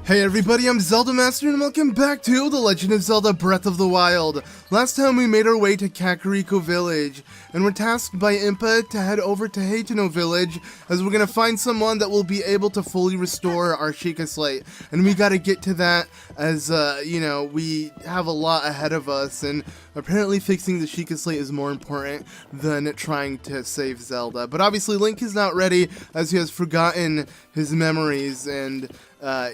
Hey everybody, I'm ZeldaMaster and welcome back to The Legend of Zelda Breath of the Wild. Last time we made our way to Kakariko Village, and we're tasked by Impa to head over to Hateno Village, as we're gonna find someone that will be able to fully restore our Sheikah Slate. And we gotta get to that as, you know, we have a lot ahead of us, and apparently fixing the Sheikah Slate is more important than trying to save Zelda. But obviously Link is not ready, as he has forgotten his memories, and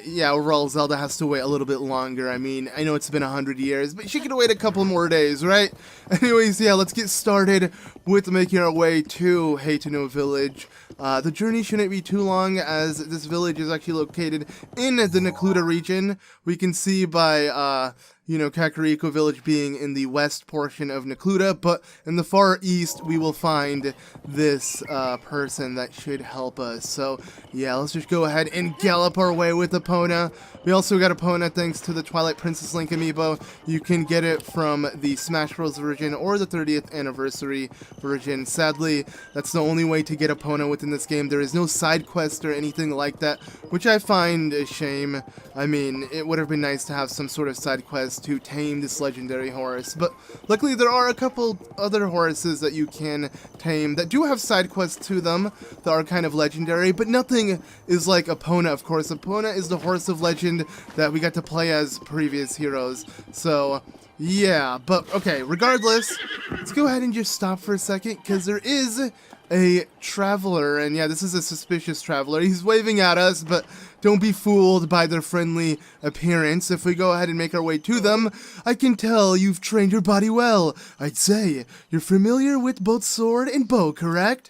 yeah, overall Zelda has to wait a little bit longer. I mean, I know it's been 100 years, but she could wait a couple more days, right? Anyways, yeah, let's get started with making our way to Hateno Village. The journey shouldn't be too long, as this village is actually located in the Necluda region. We can see by, you know, Kakariko Village being in the west portion of Necluda, but in the far east we will find this person that should help us. So yeah, let's just go ahead and gallop our way with Epona. We also got Epona thanks to the Twilight Princess Link amiibo. You can get it from the Smash Bros version or the 30th anniversary version. Sadly, that's the only way to get Epona within this game. There is no side quest or anything like that, which I find a shame. I mean, it would have been nice to have some sort of side quest to tame this legendary horse, but luckily there are a couple other horses that you can tame that do have side quests to them that are kind of legendary, but nothing is like Epona. Of course, Epona is the horse of legend that we got to play as previous heroes, so yeah. But okay, regardless, let's go ahead and just stop for a second, because there is a traveler, and yeah, this is a suspicious traveler. He's waving at us, but don't be fooled by their friendly appearance. If we go ahead and make our way to them, I can tell you've trained your body well. I'd say you're familiar with both sword and bow, correct?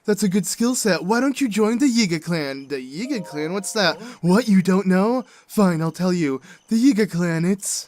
That's a good skill set. Why don't you join the Yiga Clan? The Yiga Clan? What's that? What, you don't know? Fine, I'll tell you. The Yiga Clan, it's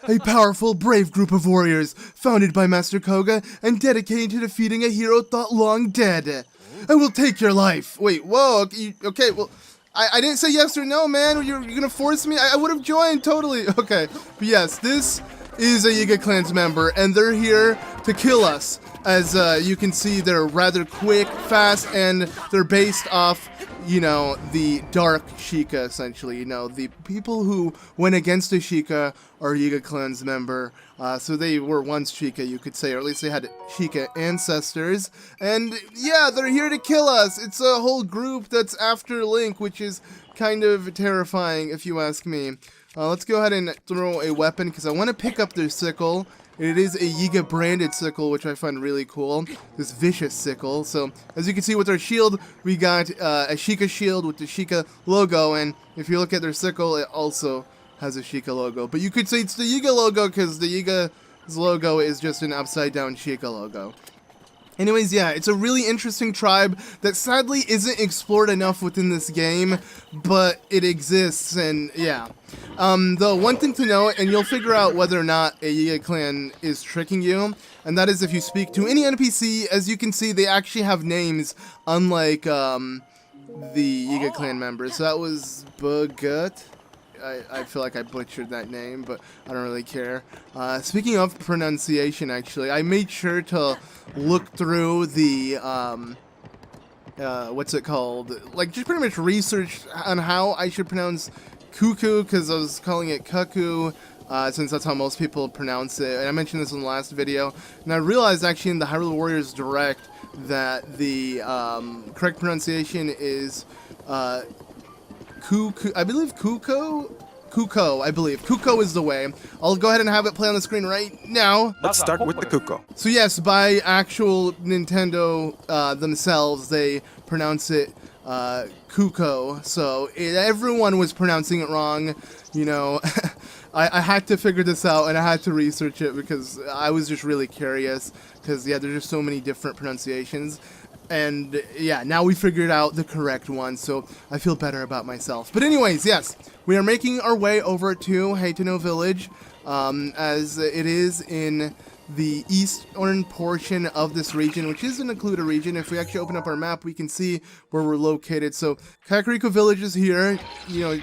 a powerful, brave group of warriors, founded by Master Koga and dedicated to defeating a hero thought long dead. I will take your life. Wait, whoa, okay, well, I didn't say yes or no, man. You're gonna force me? I would have joined, totally. Okay, but yes, this is a Yiga Clan's member, and they're here to kill us. As you can see, they're rather quick, fast, and they're based off, you know, the dark Sheikah, essentially. You know, the people who went against the Sheikah are Yiga Clan's member. So they were once Sheikah, you could say, or at least they had Sheikah ancestors. And yeah, they're here to kill us. It's a whole group that's after Link, which is kind of terrifying, if you ask me. Let's go ahead and throw a weapon, because I want to pick up their sickle. It is a Yiga branded sickle, which I find really cool. This vicious sickle. So as you can see with our shield, we got a Sheikah shield with the Sheikah logo, and if you look at their sickle, it also has a Sheikah logo. But you could say it's the Yiga logo, because the Yiga's logo is just an upside down Sheikah logo. Anyways, yeah, it's a really interesting tribe that sadly isn't explored enough within this game, but it exists, and yeah. Though, one thing to note, and you'll figure out whether or not a Yiga Clan is tricking you, and that is if you speak to any NPC. As you can see, they actually have names, unlike the Yiga Clan members. So that was Bugut. I feel like I butchered that name, but I don't really care. Speaking of pronunciation, actually, I made sure to look through the, what's it called? Like, just pretty much research on how I should pronounce cuckoo, because I was calling it cuckoo, since that's how most people pronounce it. And I mentioned this in the last video, and I realized actually in the Hyrule Warriors Direct that the correct pronunciation is Kuko, I believe Kuko, I believe. Kuko is the way. I'll go ahead and have it play on the screen right now. Let's start with the Kuko. So yes, by actual Nintendo themselves, they pronounce it Kuko. So everyone was pronouncing it wrong, you know. I had to figure this out, and I had to research it because I was just really curious. Because yeah, there's just so many different pronunciations. And yeah, now we figured out the correct one, so I feel better about myself. But anyways, yes, we are making our way over to Hateno Village, as it is in the eastern portion of this region, which is the Necluda region. If we actually open up our map, we can see where we're located. So Kakariko Village is here, you know,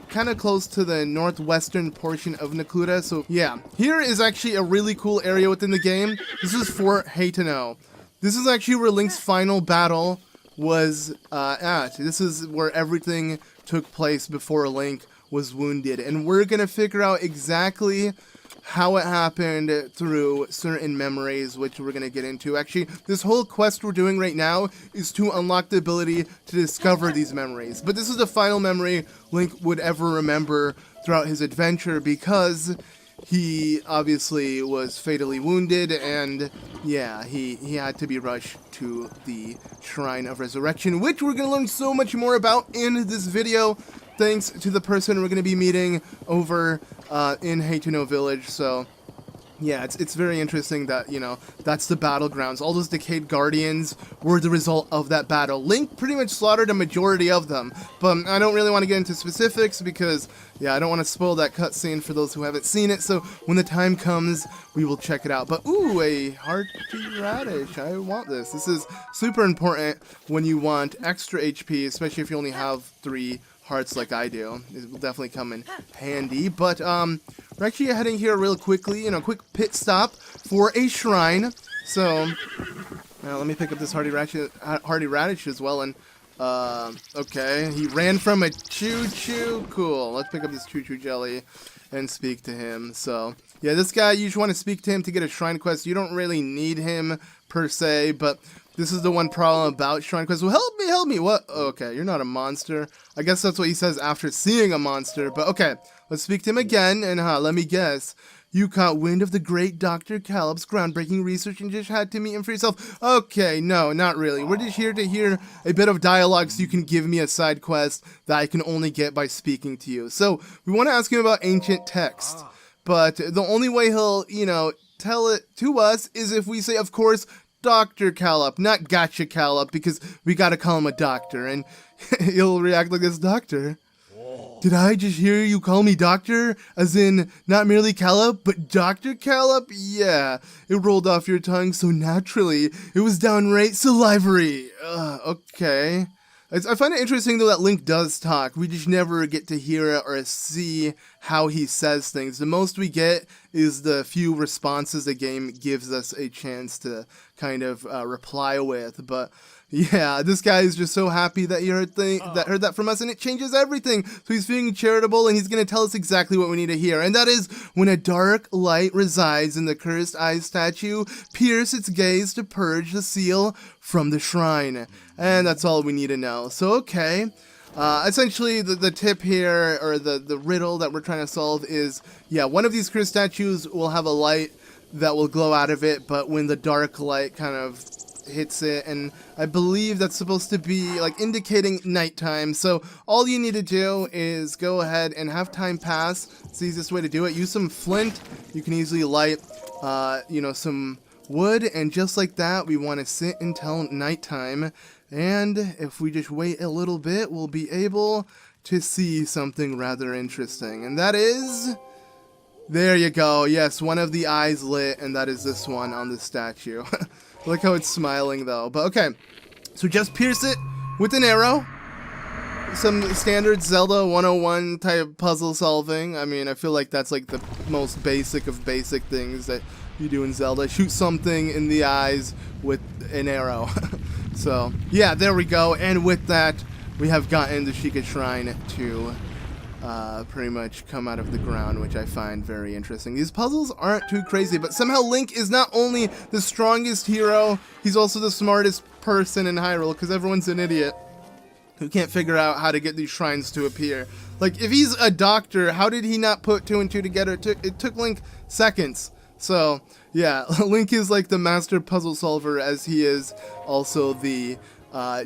kind of close to the northwestern portion of Necluda. So yeah, here is actually a really cool area within the game. This is Fort Hateno. This is actually where Link's final battle was at. This is where everything took place before Link was wounded. And we're going to figure out exactly how it happened through certain memories, which we're going to get into. Actually, this whole quest we're doing right now is to unlock the ability to discover these memories. But this is the final memory Link would ever remember throughout his adventure, because he obviously was fatally wounded, and yeah, he had to be rushed to the Shrine of Resurrection, which we're going to learn so much more about in this video, thanks to the person we're going to be meeting over in Hateno Village. So yeah, it's very interesting that, you know, that's the battlegrounds. All those decayed guardians were the result of that battle. Link pretty much slaughtered a majority of them, but I don't really want to get into specifics because, yeah, I don't want to spoil that cutscene for those who haven't seen it. So when the time comes, we will check it out. But ooh, a hearty radish. I want this. This is super important when you want extra HP, especially if you only have 3 hearts like I do. It will definitely come in handy. But we're actually heading here real quickly, you know, quick pit stop for a shrine. So let me pick up this hardy radish as well. And okay, he ran from a choo-choo. Cool. Let's pick up this choo-choo jelly and speak to him. So yeah, this guy, you just want to speak to him to get a shrine quest. You don't really need him per se, but this is the one problem about shrine quests. Well, help me. What? Okay, you're not a monster. I guess that's what he says after seeing a monster. But okay, let's speak to him again. And let me guess. You caught wind of the great Dr. Calip's groundbreaking research and just had to meet him for yourself. Okay, no, not really. We're just here to hear a bit of dialogue so you can give me a side quest that I can only get by speaking to you. So we want to ask him about ancient text. But the only way he'll, you know, tell it to us is if we say, of course, Dr. Calip, not Gotcha Calip, because we gotta call him a doctor, and he'll react like this. Doctor? Did I just hear you call me doctor? As in, not merely Calip, but Dr. Calip? Yeah, it rolled off your tongue so naturally, it was downright salivary. Okay. I find it interesting, though, that Link does talk. We just never get to hear it or see how he says things. The most we get is the few responses the game gives us a chance to kind of reply with. But yeah, this guy is just so happy that he heard that from us, and it changes everything. So he's feeling charitable, and he's going to tell us exactly what we need to hear. And that is, when a dark light resides in the cursed eye statue, pierce its gaze to purge the seal from the shrine. And that's all we need to know. So, okay. Essentially, the tip here, or the riddle that we're trying to solve is, yeah, one of these cursed statues will have a light that will glow out of it, but when the dark light kind of hits it, and I believe that's supposed to be like indicating nighttime. So all you need to do is go ahead and have time pass. It's the easiest way to do it. Use some flint. You can easily light you know, some wood, and just like that, we want to sit until nighttime. And if we just wait a little bit, we'll be able to see something rather interesting. And that is, there you go. Yes, one of the eyes lit, and that is this one on the statue. Look how it's smiling, though. But okay, so just pierce it with an arrow. Some standard Zelda 101 type puzzle solving. I mean, I feel like that's like the most basic of basic things that you do in Zelda. Shoot something in the eyes with an arrow. So, yeah, there we go. And with that, we have gotten the Sheikah Shrine to pretty much come out of the ground, which I find very interesting. These puzzles aren't too crazy, but somehow Link is not only the strongest hero, he's also the smartest person in Hyrule, because everyone's an idiot who can't figure out how to get these shrines to appear. Like, if he's a doctor, how did he not put 2 and 2 together? It took Link seconds. So, yeah, Link is like the master puzzle solver, as he is also the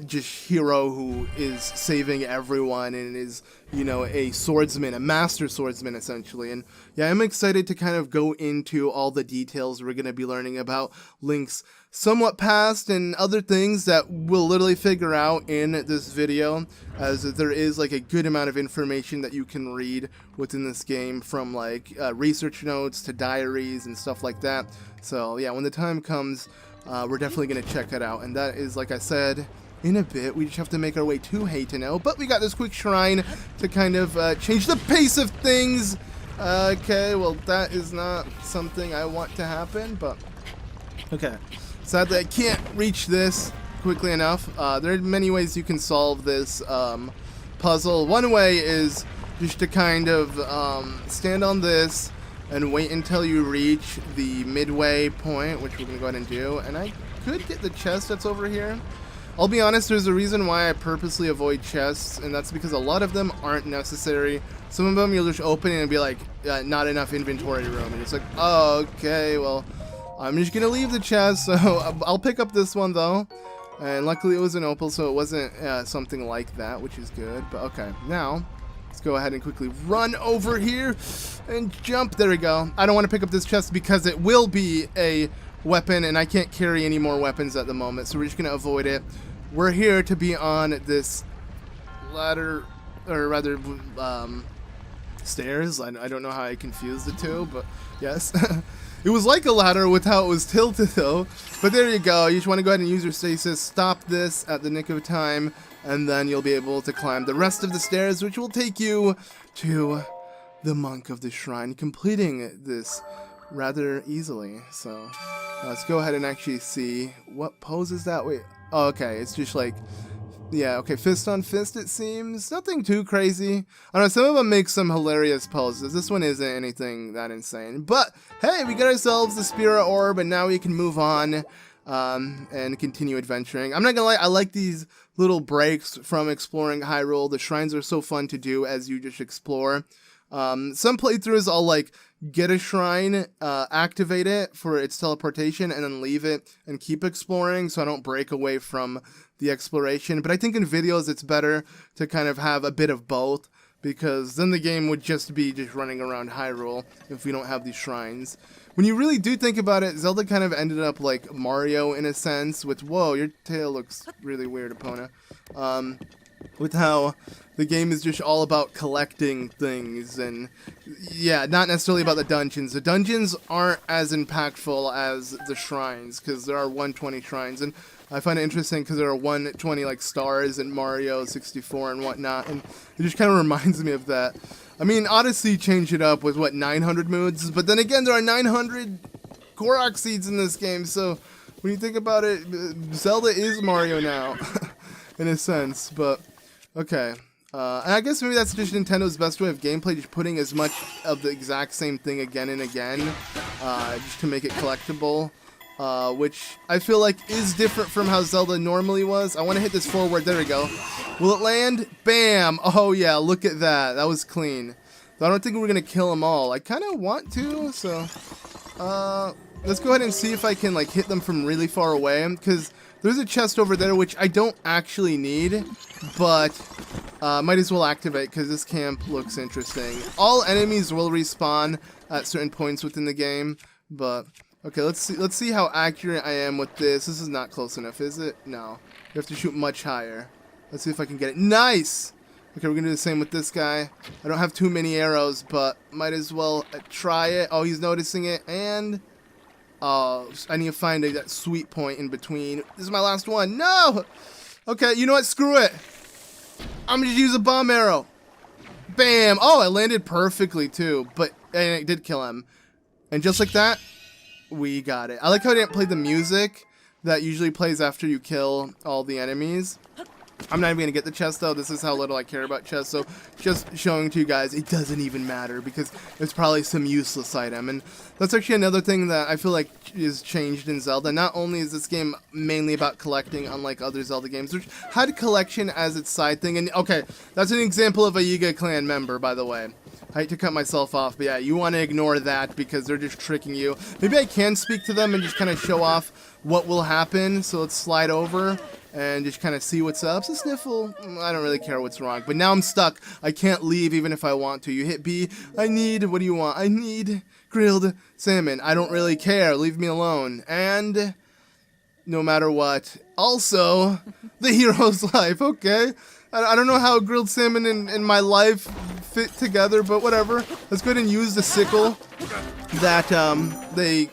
just hero who is saving everyone and is, you know, a swordsman, a master swordsman, essentially. And yeah, I'm excited to kind of go into all the details we're going to be learning about Link's somewhat past and other things that we'll literally figure out in this video, as there is like a good amount of information that you can read within this game, from like research notes to diaries and stuff like that. So yeah, when the time comes, we're definitely going to check it out. And that is, like I said, in a bit. We just have to make our way to Hateno, but we got this quick shrine to kind of change the pace of things. Okay, well, that is not something I want to happen, but okay. Sadly, I can't reach this quickly enough. There are many ways you can solve this puzzle. One way is just to kind of stand on this and wait until you reach the midway point, which we're going to go ahead and do. And I could get the chest that's over here. I'll be honest, there's a reason why I purposely avoid chests, and that's because a lot of them aren't necessary. Some of them you'll just open and be like, not enough inventory room. And it's like, oh, okay, well, I'm just going to leave the chest. So I'll pick up this one, though. And luckily it was an opal, so it wasn't something like that, which is good. But okay, now let's go ahead and quickly run over here and jump. There we go. I don't want to pick up this chest because it will be a weapon, and I can't carry any more weapons at the moment, so we're just going to avoid it. We're here to be on this ladder, or rather stairs. I don't know how I confused the two, but yes. It was like a ladder with how it was tilted though, but there you go. You just want to go ahead and use your stasis, stop this at the nick of time, and then you'll be able to climb the rest of the stairs, which will take you to the monk of the shrine, completing this rather easily. So let's go ahead and actually see what pose is that. Wait, oh, okay, it's just like, yeah, okay, fist on fist it seems. Nothing too crazy. I don't know, some of them make some hilarious poses. This one isn't anything that insane. But hey, we got ourselves the Spirit Orb, and now we can move on and continue adventuring. I'm not gonna lie, I like these little breaks from exploring Hyrule. The shrines are so fun to do as you just explore. Some playthroughs I'll like get a shrine, activate it for its teleportation, and then leave it and keep exploring so I don't break away from the exploration. But I think in videos it's better to kind of have a bit of both, because then the game would just be running around Hyrule if we don't have these shrines. When you really do think about it, Zelda kind of ended up like Mario in a sense with, whoa, your tail looks really weird, Epona. With how the game is just all about collecting things, and yeah, not necessarily about the dungeons. The dungeons aren't as impactful as the shrines, because there are 120 shrines, and I find it interesting because there are 120 like stars in Mario 64 and whatnot, and it just kind of reminds me of that. I mean, Odyssey changed it up with what, 900 moods, but then again, there are 900 Korok seeds in this game, so when you think about it, Zelda is Mario now, in a sense. But okay, and I guess maybe that's just Nintendo's best way of gameplay, just putting as much of the exact same thing again and again, just to make it collectible, which I feel like is different from how Zelda normally was. I want to hit this forward, there we go. Will it land? Bam! Oh yeah, look at that, that was clean. But I don't think we're going to kill them all. I kind of want to, so, let's go ahead and see if I can like hit them from really far away, because there's a chest over there which I don't actually need, but might as well activate because this camp looks interesting. All enemies will respawn at certain points within the game, but okay, let's see how accurate I am with this. This is not close enough, is it? No. You have to shoot much higher. Let's see if I can get it. Nice! Okay, we're gonna do the same with this guy. I don't have too many arrows, but might as well try it. Oh, he's noticing it, and oh, I need to find that sweet point in between. This is my last one. No! Okay, you know what? Screw it. I'm gonna just use a bomb arrow. Bam! Oh, I landed perfectly too, but and it did kill him. And just like that, we got it. I like how I didn't play the music that usually plays after you kill all the enemies. I'm not even going to get the chest though. This is how little I care about chests. So just showing to you guys, it doesn't even matter because it's probably some useless item. And that's actually another thing that I feel like is changed in Zelda. Not only is this game mainly about collecting, unlike other Zelda games, which had collection as its side thing. And okay, that's an example of a Yiga Clan member, by the way. I hate to cut myself off, but yeah, you want to ignore that because they're just tricking you. Maybe I can speak to them and just kind of show off what will happen. So let's slide over and just kind of see what's up. So Sniffle, I don't really care what's wrong, but now I'm stuck. I can't leave even if I want to. You hit B. I need, what do you want? I need grilled salmon. I don't really care. Leave me alone. And no matter what. Also, the hero's life. Okay. I don't know how grilled salmon and my life fit together, but whatever. Let's go ahead and use the sickle that they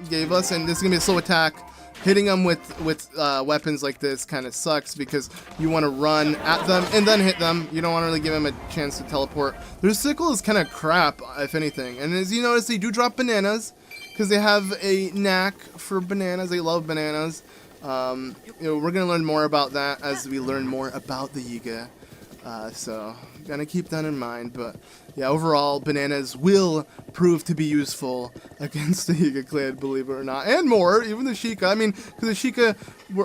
gave us, and this is gonna be a slow attack. Hitting them with weapons like this kind of sucks because you want to run at them and then hit them. You don't want to really give them a chance to teleport. Their sickle is kind of crap, if anything. And as you notice, they do drop bananas because they have a knack for bananas. They love bananas. You know, we're gonna learn more about that as we learn more about the Yiga So gonna keep that in mind. But yeah, overall, bananas will prove to be useful against the Yiga Clan, believe it or not, and more, even the Sheikah. I mean, because the Sheikah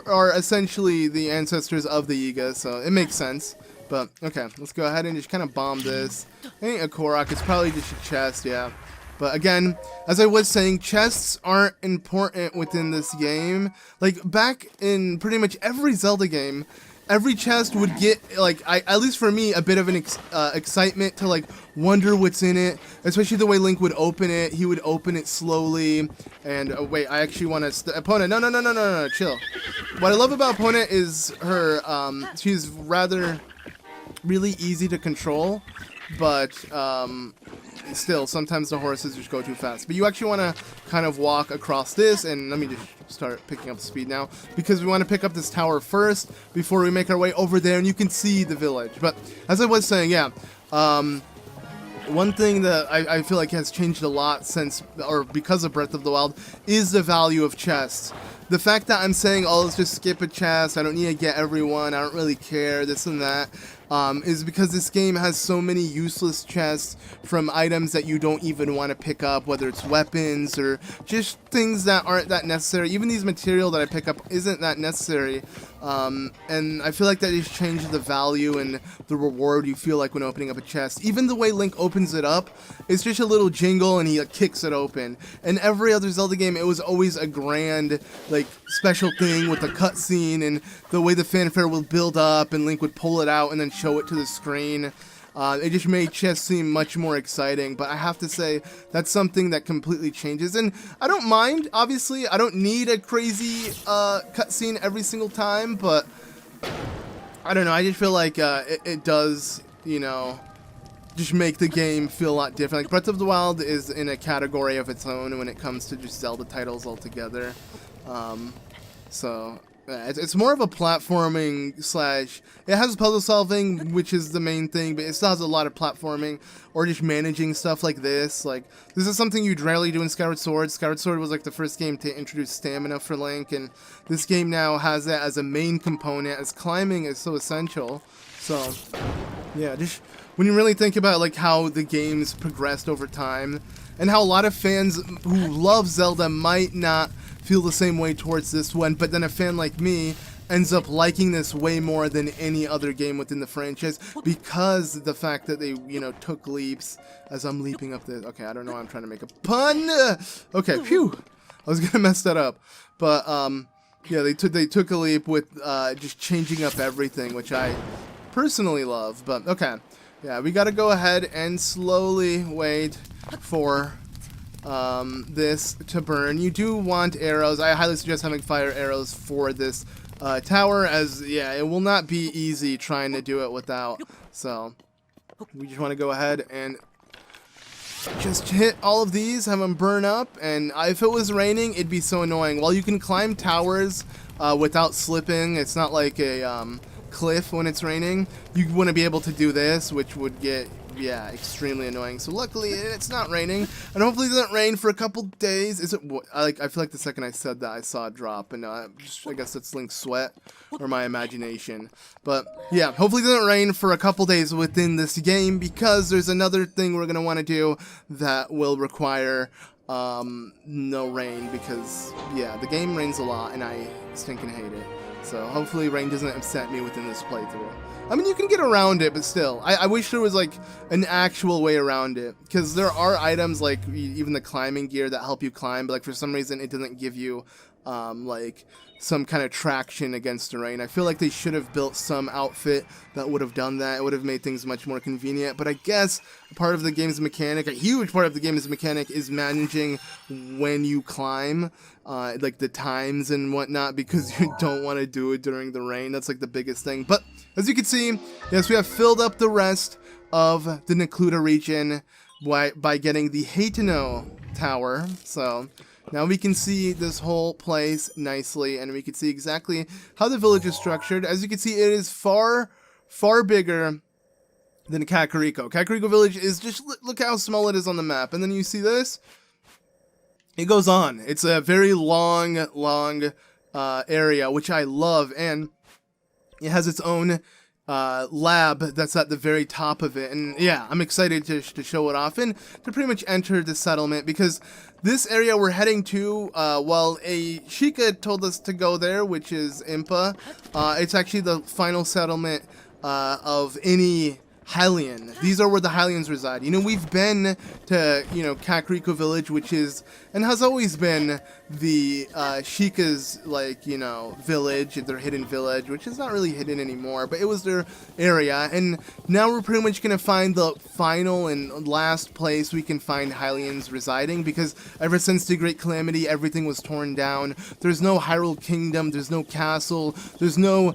are essentially the ancestors of the Yiga, so it makes sense. But okay, let's go ahead and just kind of bomb this. Ain't a Korok, it's probably just a chest, yeah. But again, as I was saying, chests aren't important within this game. Like, back in pretty much every Zelda game, every chest would get, like, at least for me, a bit of an excitement to, like, wonder what's in it. Especially the way Link would open it. He would open it slowly. And, oh, wait, I actually want to... Opponent, no, chill. What I love about Opponent is her, she's rather really easy to control. But, still, sometimes the horses just go too fast. But you actually want to kind of walk across this, and let me just start picking up speed now, because we want to pick up this tower first before we make our way over there, and you can see the village. But as I was saying, yeah, one thing that I feel like has changed a lot since, or because of Breath of the Wild, is the value of chests. The fact that I'm saying, oh, let's just skip a chest, I don't need to get everyone, I don't really care, this and that, is because this game has so many useless chests from items that you don't even want to pick up, whether it's weapons or just things that aren't that necessary. Even these material that I pick up isn't that necessary, and I feel like that has changed the value and the reward you feel like when opening up a chest. Even the way Link opens it up, it's just a little jingle and he like, kicks it open. In every other Zelda game, it was always a grand, like, special thing with the cutscene and the way the fanfare would build up and Link would pull it out and then show it to the screen. It just made chess seem much more exciting, but I have to say that's something that completely changes, and I don't mind. Obviously, I don't need a crazy cutscene every single time, but I don't know, I just feel like it does, you know, just make the game feel a lot different. Like, Breath of the Wild is in a category of its own when it comes to just Zelda titles altogether. So it's more of a platforming slash, it has puzzle solving, which is the main thing, but it still has a lot of platforming or just managing stuff like this. Like, this is something you'd rarely do in Skyward Sword. Skyward Sword was like the first game to introduce stamina for Link, and this game now has that as a main component, as climbing is so essential. So yeah, just when you really think about like how the game's progressed over time and how a lot of fans who love Zelda might not feel the same way towards this one, but then a fan like me ends up liking this way more than any other game within the franchise because of the fact that they, you know, took leaps. As I'm leaping up the, okay, I don't know, I'm trying to make a pun. Okay, phew, I was gonna mess that up, but yeah, they took a leap with just changing up everything, which I personally love. But okay, yeah, we gotta go ahead and slowly wait for this to burn. You do want arrows. I highly suggest having fire arrows for this tower, as yeah, it will not be easy trying to do it without. So we just want to go ahead and just hit all of these, have them burn up, and if it was raining, it'd be so annoying. While you can climb towers without slipping, it's not like a cliff when it's raining, you want to be able to do this, which would get, yeah, extremely annoying. So luckily it's not raining, and hopefully it doesn't rain for a couple days. Is it, I feel like the second I said that I saw a drop, and I guess it's Link's sweat or my imagination. But yeah, hopefully it doesn't rain for a couple days within this game, because there's another thing we're gonna want to do that will require no rain, because yeah, the game rains a lot and I stinking hate it. So hopefully rain doesn't upset me within this playthrough. I mean, you can get around it, but still, I wish there was like an actual way around it, because there are items like even the climbing gear that help you climb, but like for some reason it doesn't give you like some kind of traction against the rain. I feel like they should have built some outfit that would have done that. It would have made things much more convenient, but I guess part of the game's mechanic, a huge part of the game's mechanic, is managing when you climb, like the times and whatnot, because you don't want to do it during the rain. That's like the biggest thing. But as you can see, yes, we have filled up the rest of the Necluda region by getting the Hateno Tower. So now we can see this whole place nicely, and we can see exactly how the village is structured. As you can see, it is far, far bigger than Kakariko. Kakariko Village is just, look how small it is on the map. And then you see this, it goes on. It's a very long area, which I love, and it has its own lab that's at the very top of it. And yeah, I'm excited to show it off and to pretty much enter the settlement, because this area we're heading to, well, a Sheikah told us to go there, which is Impa. It's actually the final settlement of any Hylian. These are where the Hylians reside. You know, we've been to, you know, Kakariko Village, which is, and has always been, the Sheikah's, like, you know, village, their hidden village, which is not really hidden anymore, but it was their area. And now we're pretty much going to find the final and last place we can find Hylians residing, because ever since the Great Calamity, everything was torn down. There's no Hyrule Kingdom, there's no castle, there's no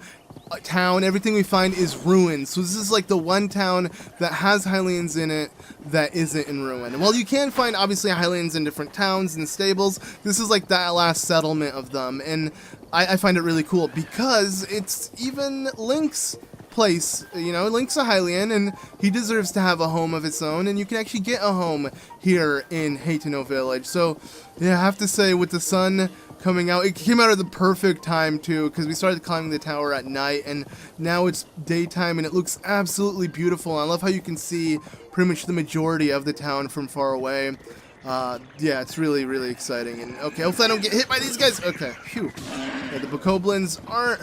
town. Everything we find is ruined. So this is like the one town that has Hylians in it that isn't in ruin. Well, you can find obviously Hylians in different towns and stables. This is like that last settlement of them, and I find it really cool because it's even Link's place. You know, Link's a Hylian and he deserves to have a home of his own, and you can actually get a home here in Hateno Village. So yeah, I have to say, with the sun coming out, it came out at the perfect time too, because we started climbing the tower at night and now it's daytime and it looks absolutely beautiful. I love how you can see pretty much the majority of the town from far away. Yeah, it's really, really exciting. And okay, hopefully I don't get hit by these guys. Okay, phew. Yeah, the Bokoblins aren't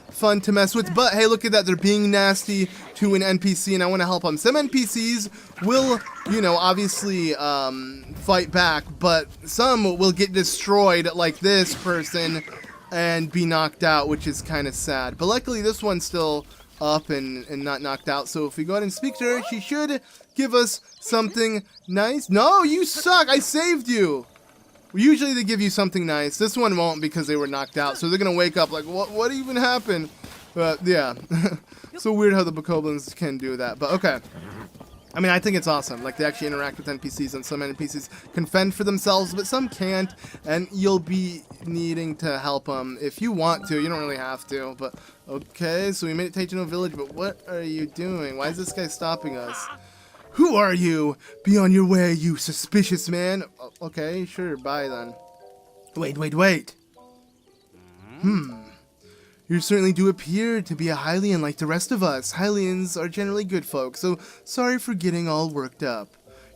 fun to mess with, but hey, look at that, they're being nasty to an NPC and I want to help them. Some NPCs will, you know, obviously fight back, but some will get destroyed, like this person, and be knocked out, which is kind of sad. But luckily this one's still up and not knocked out, so if we go ahead and speak to her, she should give us something nice. No, you suck, I saved you. Usually they give you something nice. This one won't, because they were knocked out. So they're going to wake up like, what even happened? But yeah, so weird how the Bokoblins can do that. But okay. I mean, I think it's awesome. Like, they actually interact with NPCs, and some NPCs can fend for themselves, but some can't. And you'll be needing to help them if you want to. You don't really have to. But okay, so we made it to Hateno Village, but what are you doing? Why is this guy stopping us? Who are you? Be on your way, you suspicious man. Okay, sure, bye then. Wait. You certainly do appear to be a Hylian like the rest of us. Hylians are generally good folk, so sorry for getting all worked up.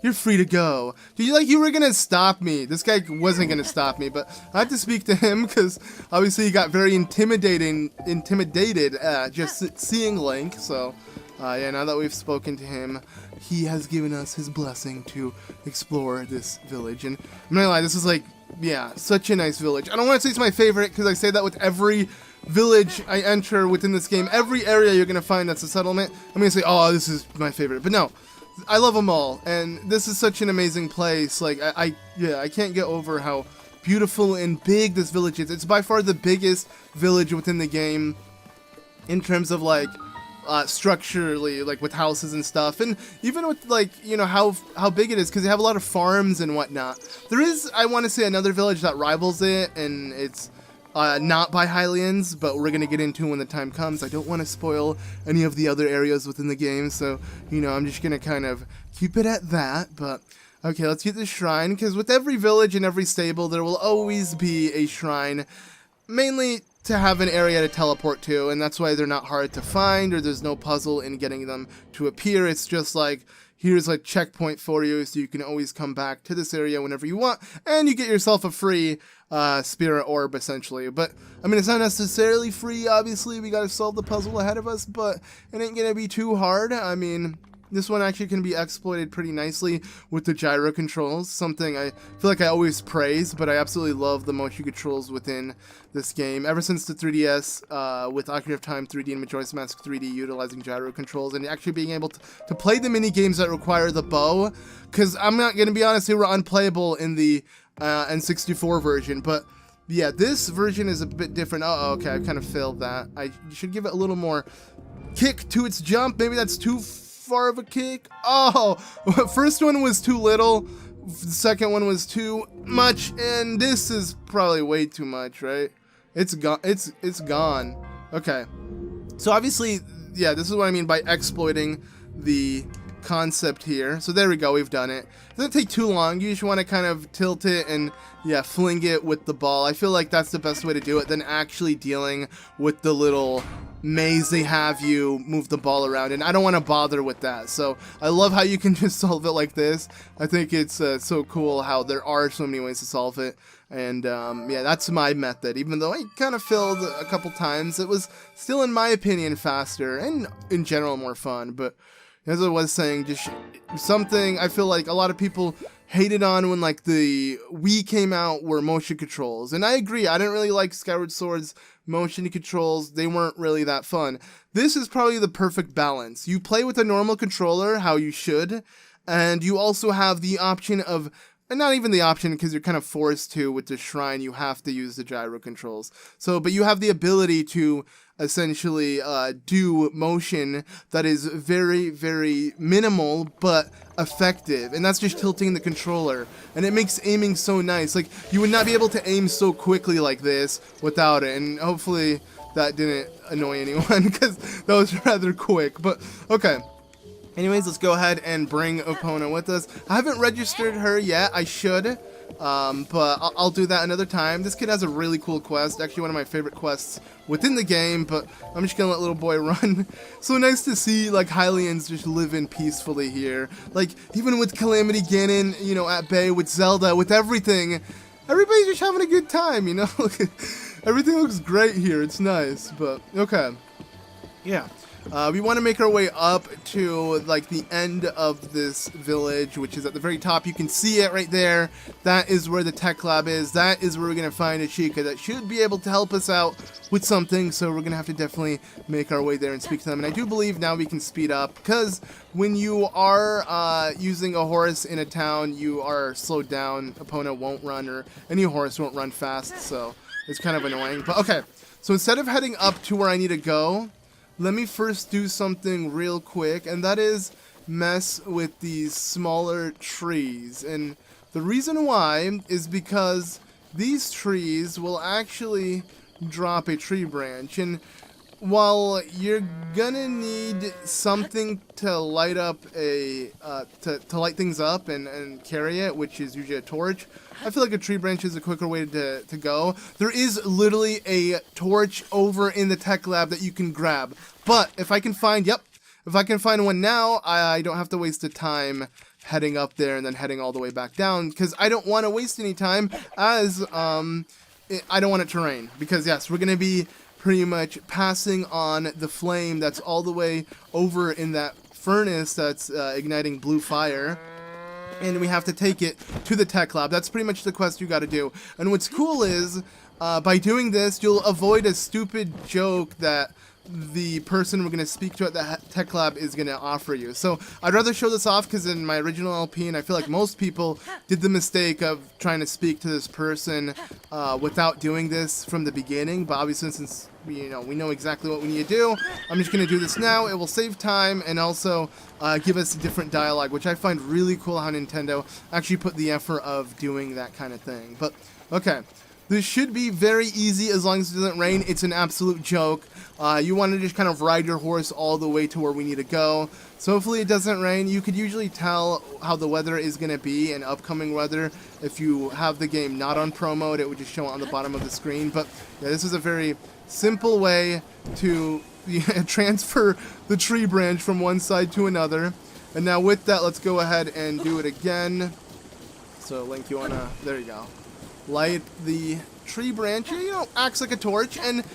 You're free to go. You were gonna stop me. This guy wasn't gonna stop me, but I have to speak to him because obviously he got very intimidated just seeing Link, so yeah, now that we've spoken to him, he has given us his blessing to explore this village. And I'm not gonna lie, this is like, yeah, such a nice village. I don't want to say it's my favorite, because I say that with every village I enter within this game. Every area you're gonna find that's a settlement, I'm gonna say, oh, this is my favorite. But no, I love them all, and this is such an amazing place. Like, I can't get over how beautiful and big this village is. It's by far the biggest village within the game in terms of, like, structurally, like with houses and stuff, and even with, like, you know, how big it is, because they have a lot of farms and whatnot. There is, I want to say, another village that rivals it, and it's not by Hylians, but we're gonna get into when the time comes. I don't want to spoil any of the other areas within the game, so, you know, I'm just gonna kind of keep it at that. But okay, let's get the shrine, because with every village and every stable there will always be a shrine, mainly to have an area to teleport to, and that's why they're not hard to find, or there's no puzzle in getting them to appear. It's just like, here's a checkpoint for you, so you can always come back to this area whenever you want, and you get yourself a free spirit orb, essentially. But I mean, it's not necessarily free, obviously. We gotta solve the puzzle ahead of us, but it ain't gonna be too hard. I mean, this one actually can be exploited pretty nicely with the gyro controls, something I feel like I always praise, but I absolutely love the motion controls within this game. Ever since the 3DS, with Ocarina of Time 3D and Majora's Mask 3D utilizing gyro controls, and actually being able to play the mini games that require the bow, because I'm not going to be honest, they were unplayable in the N64 version, but yeah, this version is a bit different. Oh, okay, I kind of failed that. I should give it a little more kick to its jump. Maybe that's too far of a kick. Oh, first one was too little, the second one was too much, and this is probably way too much, right? It's gone. It's gone. Okay, so obviously, yeah, this is what I mean by exploiting the concept here. So there we go, we've done it. It doesn't take too long. You just want to kind of tilt it and, yeah, fling it with the ball. I feel like that's the best way to do it than actually dealing with the little maze they have you move the ball around, and I don't want to bother with that. So I love how you can just solve it like this. I think it's so cool how there are so many ways to solve it. And yeah, that's my method. Even though I kind of failed a couple times, it was still, in my opinion, faster and in general more fun. But as I was saying, just something I feel like a lot of people hated on when like the Wii came out were motion controls. And I agree, I didn't really like Skyward Sword's motion controls. They weren't really that fun. This is probably the perfect balance. You play with a normal controller, how you should, and you also have the option of, and not even the option because you're kind of forced to with the shrine, you have to use the gyro controls. So, but you have the ability to essentially do motion that is very, very minimal but effective, and that's just tilting the controller, and it makes aiming so nice. Like, you would not be able to aim so quickly like this without it, and hopefully that didn't annoy anyone because that was rather quick. But okay. Anyways, let's go ahead and bring Epona with us. I haven't registered her yet. I should, but I'll do that another time. This kid has a really cool quest, actually one of my favorite quests within the game, but I'm just gonna let little boy run. So nice to see, like, Hylians just living peacefully here. Like, even with Calamity Ganon, you know, at bay, with Zelda, with everything, everybody's just having a good time, you know? Everything looks great here. It's nice, but okay. Yeah. We want to make our way up to like the end of this village, which is at the very top. You can see it right there. That is where the Tech Lab is. That is where we're going to find a Sheikah that should be able to help us out with something. So we're going to have to definitely make our way there and speak to them. And I do believe now we can speed up, because when you are using a horse in a town, you are slowed down. Opponent won't run, or any horse won't run fast. So it's kind of annoying. But okay, so instead of heading up to where I need to go, let me first do something real quick, and that is mess with these smaller trees. And the reason why is because these trees will actually drop a tree branch, and while you're gonna need something to light up a to light things up and carry it, which is usually a torch, I feel like a tree branch is a quicker way to go. There is literally a torch over in the Tech Lab that you can grab. But if I can find, if I can find one now, I don't have to waste the time heading up there and then heading all the way back down, because I don't want to waste any time, as I don't want it to rain. Because yes, we're going to be pretty much passing on the flame that's all the way over in that furnace that's igniting blue fire. And we have to take it to the Tech Lab. That's pretty much the quest you gotta do. And what's cool is, by doing this, you'll avoid a stupid joke that the person we're going to speak to at the Tech Lab is going to offer you. So I'd rather show this off, because in my original LP, and I feel like most people did the mistake of trying to speak to this person without doing this from the beginning. But obviously, since we know exactly what we need to do, I'm just going to do this now. It will save time and also give us different dialogue, which I find really cool how Nintendo actually put the effort of doing that kind of thing. But okay. This should be very easy as long as it doesn't rain. It's an absolute joke. You want to just kind of ride your horse all the way to where we need to go. So hopefully it doesn't rain. You could usually tell how the weather is going to be in upcoming weather. If you have the game not on Pro mode, it would just show on the bottom of the screen. But yeah, this is a very simple way to transfer the tree branch from one side to another. And now with that, let's go ahead and do it again. So Link, you want to, there you go. Light the tree branch, acts like a torch, and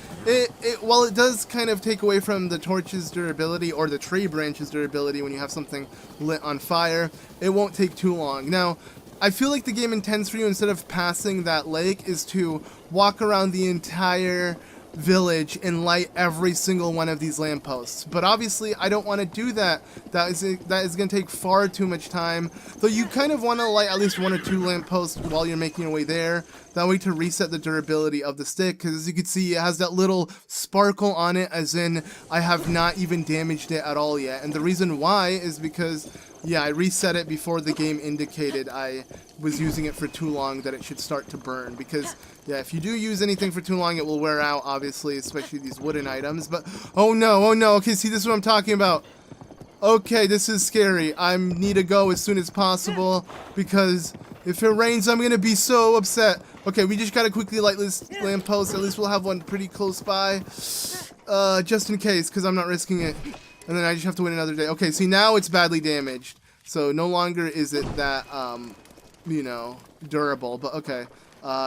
while it does kind of take away from the torch's durability, or the tree branch's durability when you have something lit on fire, it won't take too long. Now, I feel like the game intends for you, instead of passing that lake, is to walk around the entire village and light every single one of these lampposts. But obviously I don't want to do that. That is going to take far too much time. Though you kind of want to light at least 1 or 2 lampposts while you're making your way there. That way to reset the durability of the stick, because as you can see, it has that little sparkle on it, as in I have not even damaged it at all yet. And the reason why is because, yeah, I reset it before the game indicated I was using it for too long that it should start to burn. Because, yeah, if you do use anything for too long, it will wear out, obviously, especially these wooden items. But, oh no, okay, see, this is what I'm talking about. Okay, this is scary. I need to go as soon as possible, because if it rains, I'm going to be so upset. Okay, we just got to quickly light this lamppost. At least we'll have one pretty close by. just in case, because I'm not risking it. And then I just have to wait another day. Okay, see, now it's badly damaged. So no longer is it that, you know, durable. But okay,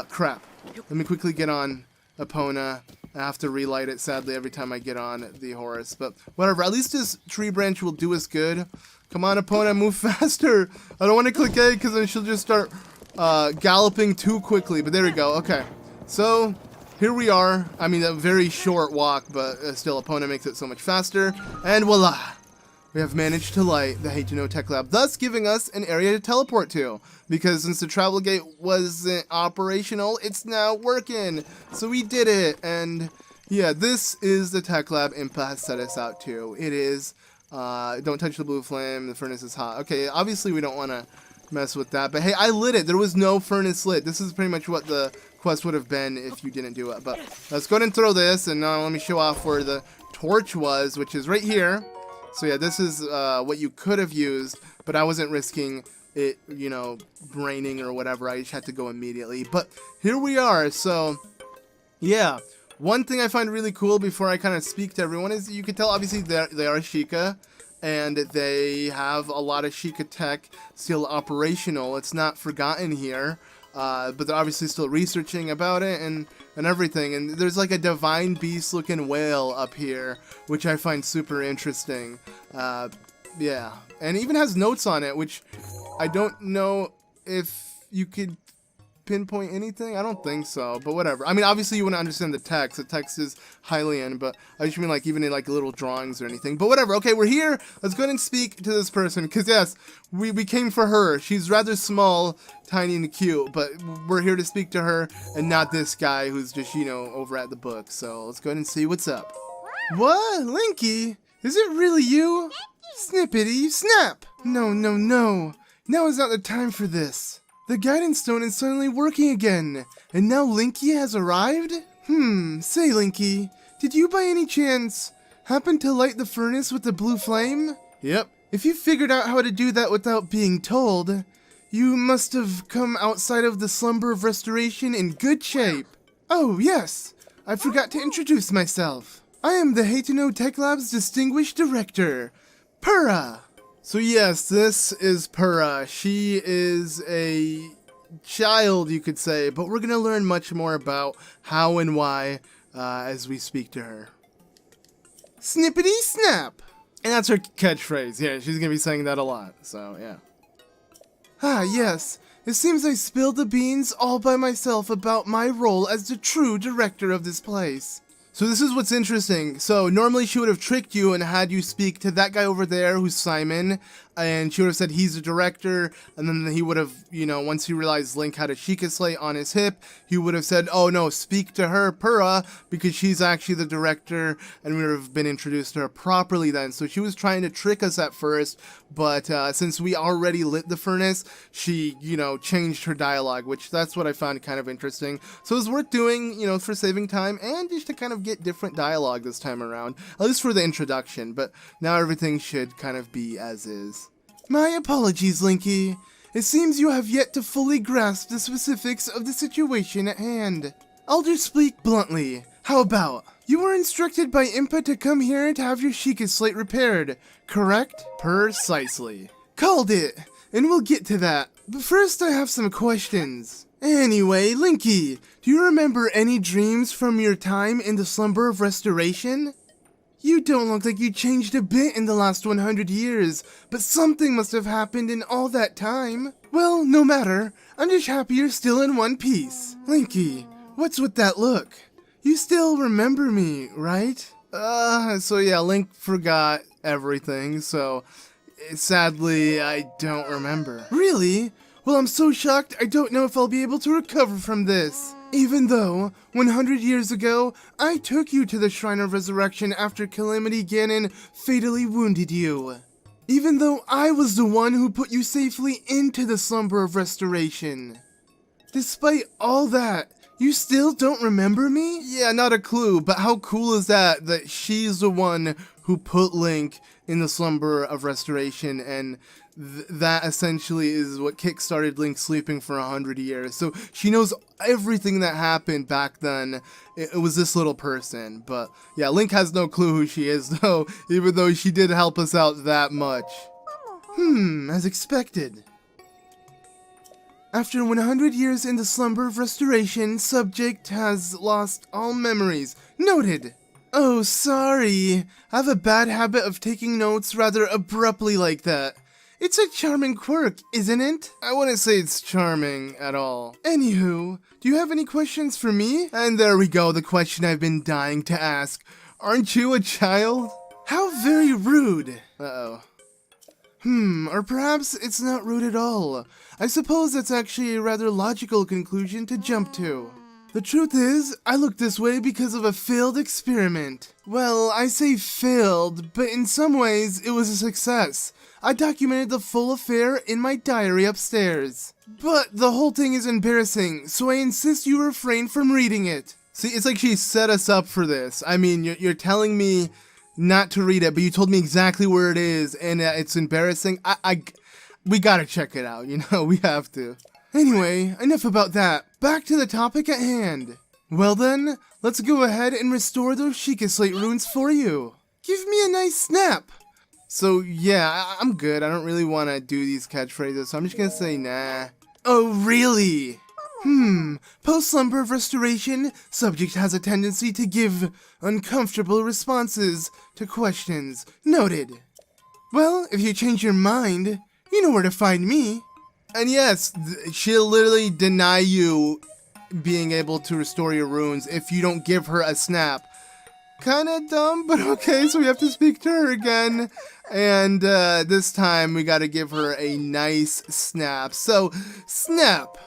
crap. Let me quickly get on Epona. I have to relight it, sadly, every time I get on the horse. But whatever, at least this tree branch will do us good. Come on, Epona, move faster. I don't want to click A because then she'll just start galloping too quickly. But there we go. Okay, so here we are. I mean, a very short walk, but still, Epona makes it so much faster. And voila! We have managed to light the Hateno Tech Lab, thus giving us an area to teleport to. Because since the travel gate wasn't operational, it's now working. So we did it. And yeah, this is the Tech Lab Impa has set us out to. It is, don't touch the blue flame, the furnace is hot. Okay, obviously we don't want to mess with that. But hey, I lit it. There was no furnace lit. This is pretty much what the quest would have been if you didn't do it. But let's go ahead and throw this. And now let me show off where the torch was, which is right here. So yeah, this is what you could have used, but I wasn't risking it, you know, raining or whatever. I just had to go immediately. But here we are. So yeah, one thing I find really cool before I kind of speak to everyone is you can tell obviously they are Sheikah, and they have a lot of Sheikah tech still operational. It's not forgotten here. But they're obviously still researching about it and everything. And there's like a divine beast looking whale up here, which I find super interesting. Yeah, and it even has notes on it, which I don't know if you could pinpoint anything. I don't think so, but whatever. I mean, obviously you wouldn't understand the text. The text is Hylian, but I just mean like even in like little drawings or anything. But whatever. Okay, we're here. Let's go ahead and speak to this person, because yes, we came for her. She's rather small, tiny, and cute, but we're here to speak to her and not this guy who's just, you know, over at the book. So let's go ahead and see what's up. What? Linky? Is it really you? Snippety snap! No, no, no. Now is not the time for this. The guidance stone is suddenly working again, and now Linky has arrived? Say Linky, did you by any chance happen to light the furnace with the blue flame? Yep. If you figured out how to do that without being told, you must have come outside of the slumber of restoration in good shape. Oh yes, I forgot to introduce myself. I am the Hateno Tech Lab's distinguished director, Purah. So yes, this is Purah. She is a child, you could say, but we're going to learn much more about how and why as we speak to her. Snippety snap! And that's her catchphrase. Yeah, she's going to be saying that a lot, so yeah. Ah, yes. It seems I spilled the beans all by myself about my role as the true director of this place. So this is what's interesting. So normally she would have tricked you and had you speak to that guy over there who's Simon, and she would have said he's the director, and then he would have, you know, once he realized Link had a Sheikah Slate on his hip, he would have said, oh no, speak to her, Purah, because she's actually the director, and we would have been introduced to her properly then. So she was trying to trick us at first, but since we already lit the furnace, she, you know, changed her dialogue, which that's what I found kind of interesting. So it was worth doing, you know, for saving time, and just to kind of get different dialogue this time around, at least for the introduction, but now everything should kind of be as is. My apologies, Linky. It seems you have yet to fully grasp the specifics of the situation at hand. I'll just speak bluntly. How about, you were instructed by Impa to come here to have your Sheikah Slate repaired, correct? Precisely. Called it, and we'll get to that. But first I have some questions. Anyway, Linky, do you remember any dreams from your time in the slumber of restoration? You don't look like you changed a bit in the last 100 years, but something must have happened in all that time. Well, no matter. I'm just happy you're still in one piece. Linky, what's with that look? You still remember me, right? So yeah, Link forgot everything, so sadly, I don't remember. Really? Well, I'm so shocked I don't know if I'll be able to recover from this. Even though, 100 years ago, I took you to the Shrine of Resurrection after Calamity Ganon fatally wounded you. Even though I was the one who put you safely into the Slumber of Restoration. Despite all that, you still don't remember me? Yeah, not a clue, but how cool is that she's the one who put Link in the Slumber of Restoration, and that essentially is what kickstarted Link sleeping for 100 years. So she knows everything that happened back then. It was this little person. But yeah, Link has no clue who she is though, even though she did help us out that much. As expected. After 100 years in the slumber of restoration, subject has lost all memories. Noted. Oh, sorry. I have a bad habit of taking notes rather abruptly like that. It's a charming quirk, isn't it? I wouldn't say it's charming at all. Anywho, do you have any questions for me? And there we go, the question I've been dying to ask. Aren't you a child? How very rude. Uh-oh. Or perhaps it's not rude at all. I suppose that's actually a rather logical conclusion to jump to. The truth is, I look this way because of a failed experiment. Well, I say failed, but in some ways, it was a success. I documented the full affair in my diary upstairs. But the whole thing is embarrassing, so I insist you refrain from reading it. See, it's like she set us up for this. I mean, you're telling me not to read it, but you told me exactly where it is, and it's embarrassing. We gotta check it out, you know, we have to. Anyway, enough about that. Back to the topic at hand. Well then, let's go ahead and restore those Sheikah Slate runes for you. Give me a nice snap. So yeah, I'm good. I don't really want to do these catchphrases, so I'm just gonna say nah. Oh really? Post-slumber of restoration, subject has a tendency to give uncomfortable responses to questions. Noted. Well, if you change your mind, you know where to find me. And yes, she'll literally deny you being able to restore your runes if you don't give her a snap. Kinda dumb, but okay, so we have to speak to her again. And this time we gotta give her a nice snap. So, snap!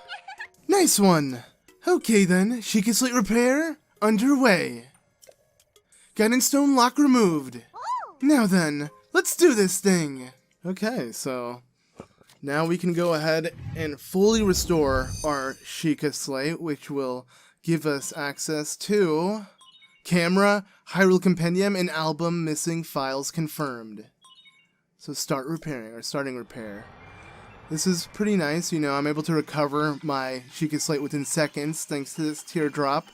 Nice one! Okay then, Sheikah Slate repair underway. Guidance stone lock removed. Now then, let's do this thing! Okay, so now we can go ahead and fully restore our Sheikah Slate, which will give us access to camera, Hyrule Compendium, and album missing files confirmed. So start repairing, or starting repair. This is pretty nice, you know, I'm able to recover my Sheikah Slate within seconds thanks to this teardrop.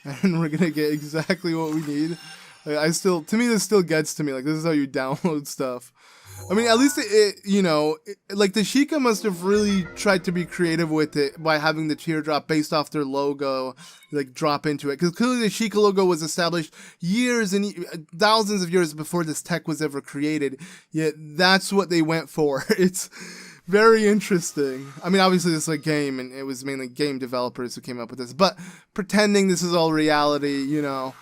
And we're gonna get exactly what we need. To me this still gets to me, like this is how you download stuff. I mean, at least like the Sheikah must have really tried to be creative with it by having the teardrop based off their logo, like drop into it. Because clearly the Sheikah logo was established years and thousands of years before this tech was ever created. Yet that's what they went for. It's very interesting. I mean, obviously this is a game and it was mainly game developers who came up with this. But pretending this is all reality, you know,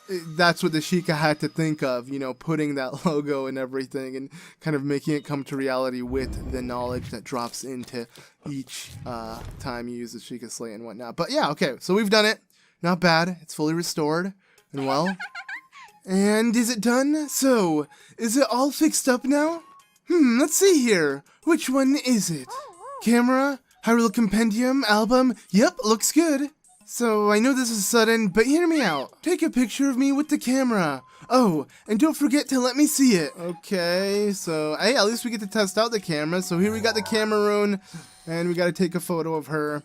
that's what the Sheikah had to think of, you know, putting that logo and everything and kind of making it come to reality with the knowledge that drops into each time you use the Sheikah Slate and whatnot. But yeah, okay, so we've done it. Not bad. It's fully restored and well. And is it done? So, is it all fixed up now? Let's see here. Which one is it? Camera? Hyrule Compendium? Album? Yep, looks good. So, I know this is sudden, but hear me out. Take a picture of me with the camera. Oh, and don't forget to let me see it. Okay, so, hey, at least we get to test out the camera. So here we got the camera rune, and we gotta take a photo of her.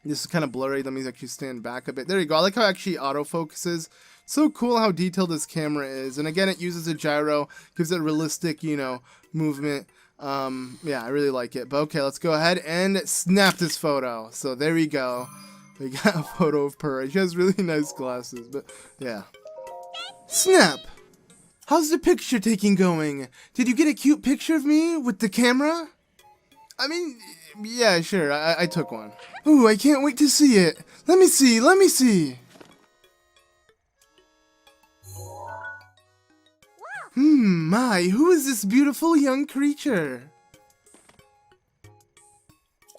This is kind of blurry. Let me actually stand back a bit. There you go. I like how it actually autofocuses. So cool how detailed this camera is. And again, it uses a gyro, gives it a realistic, you know, movement. Yeah, I really like it. But okay, let's go ahead and snap this photo. So there we go. We got a photo of Purah. She has really nice glasses, but yeah. Snap! How's the picture taking going? Did you get a cute picture of me with the camera? I mean, yeah, sure, I took one. Ooh, I can't wait to see it. Let me see, let me see. My, who is this beautiful young creature?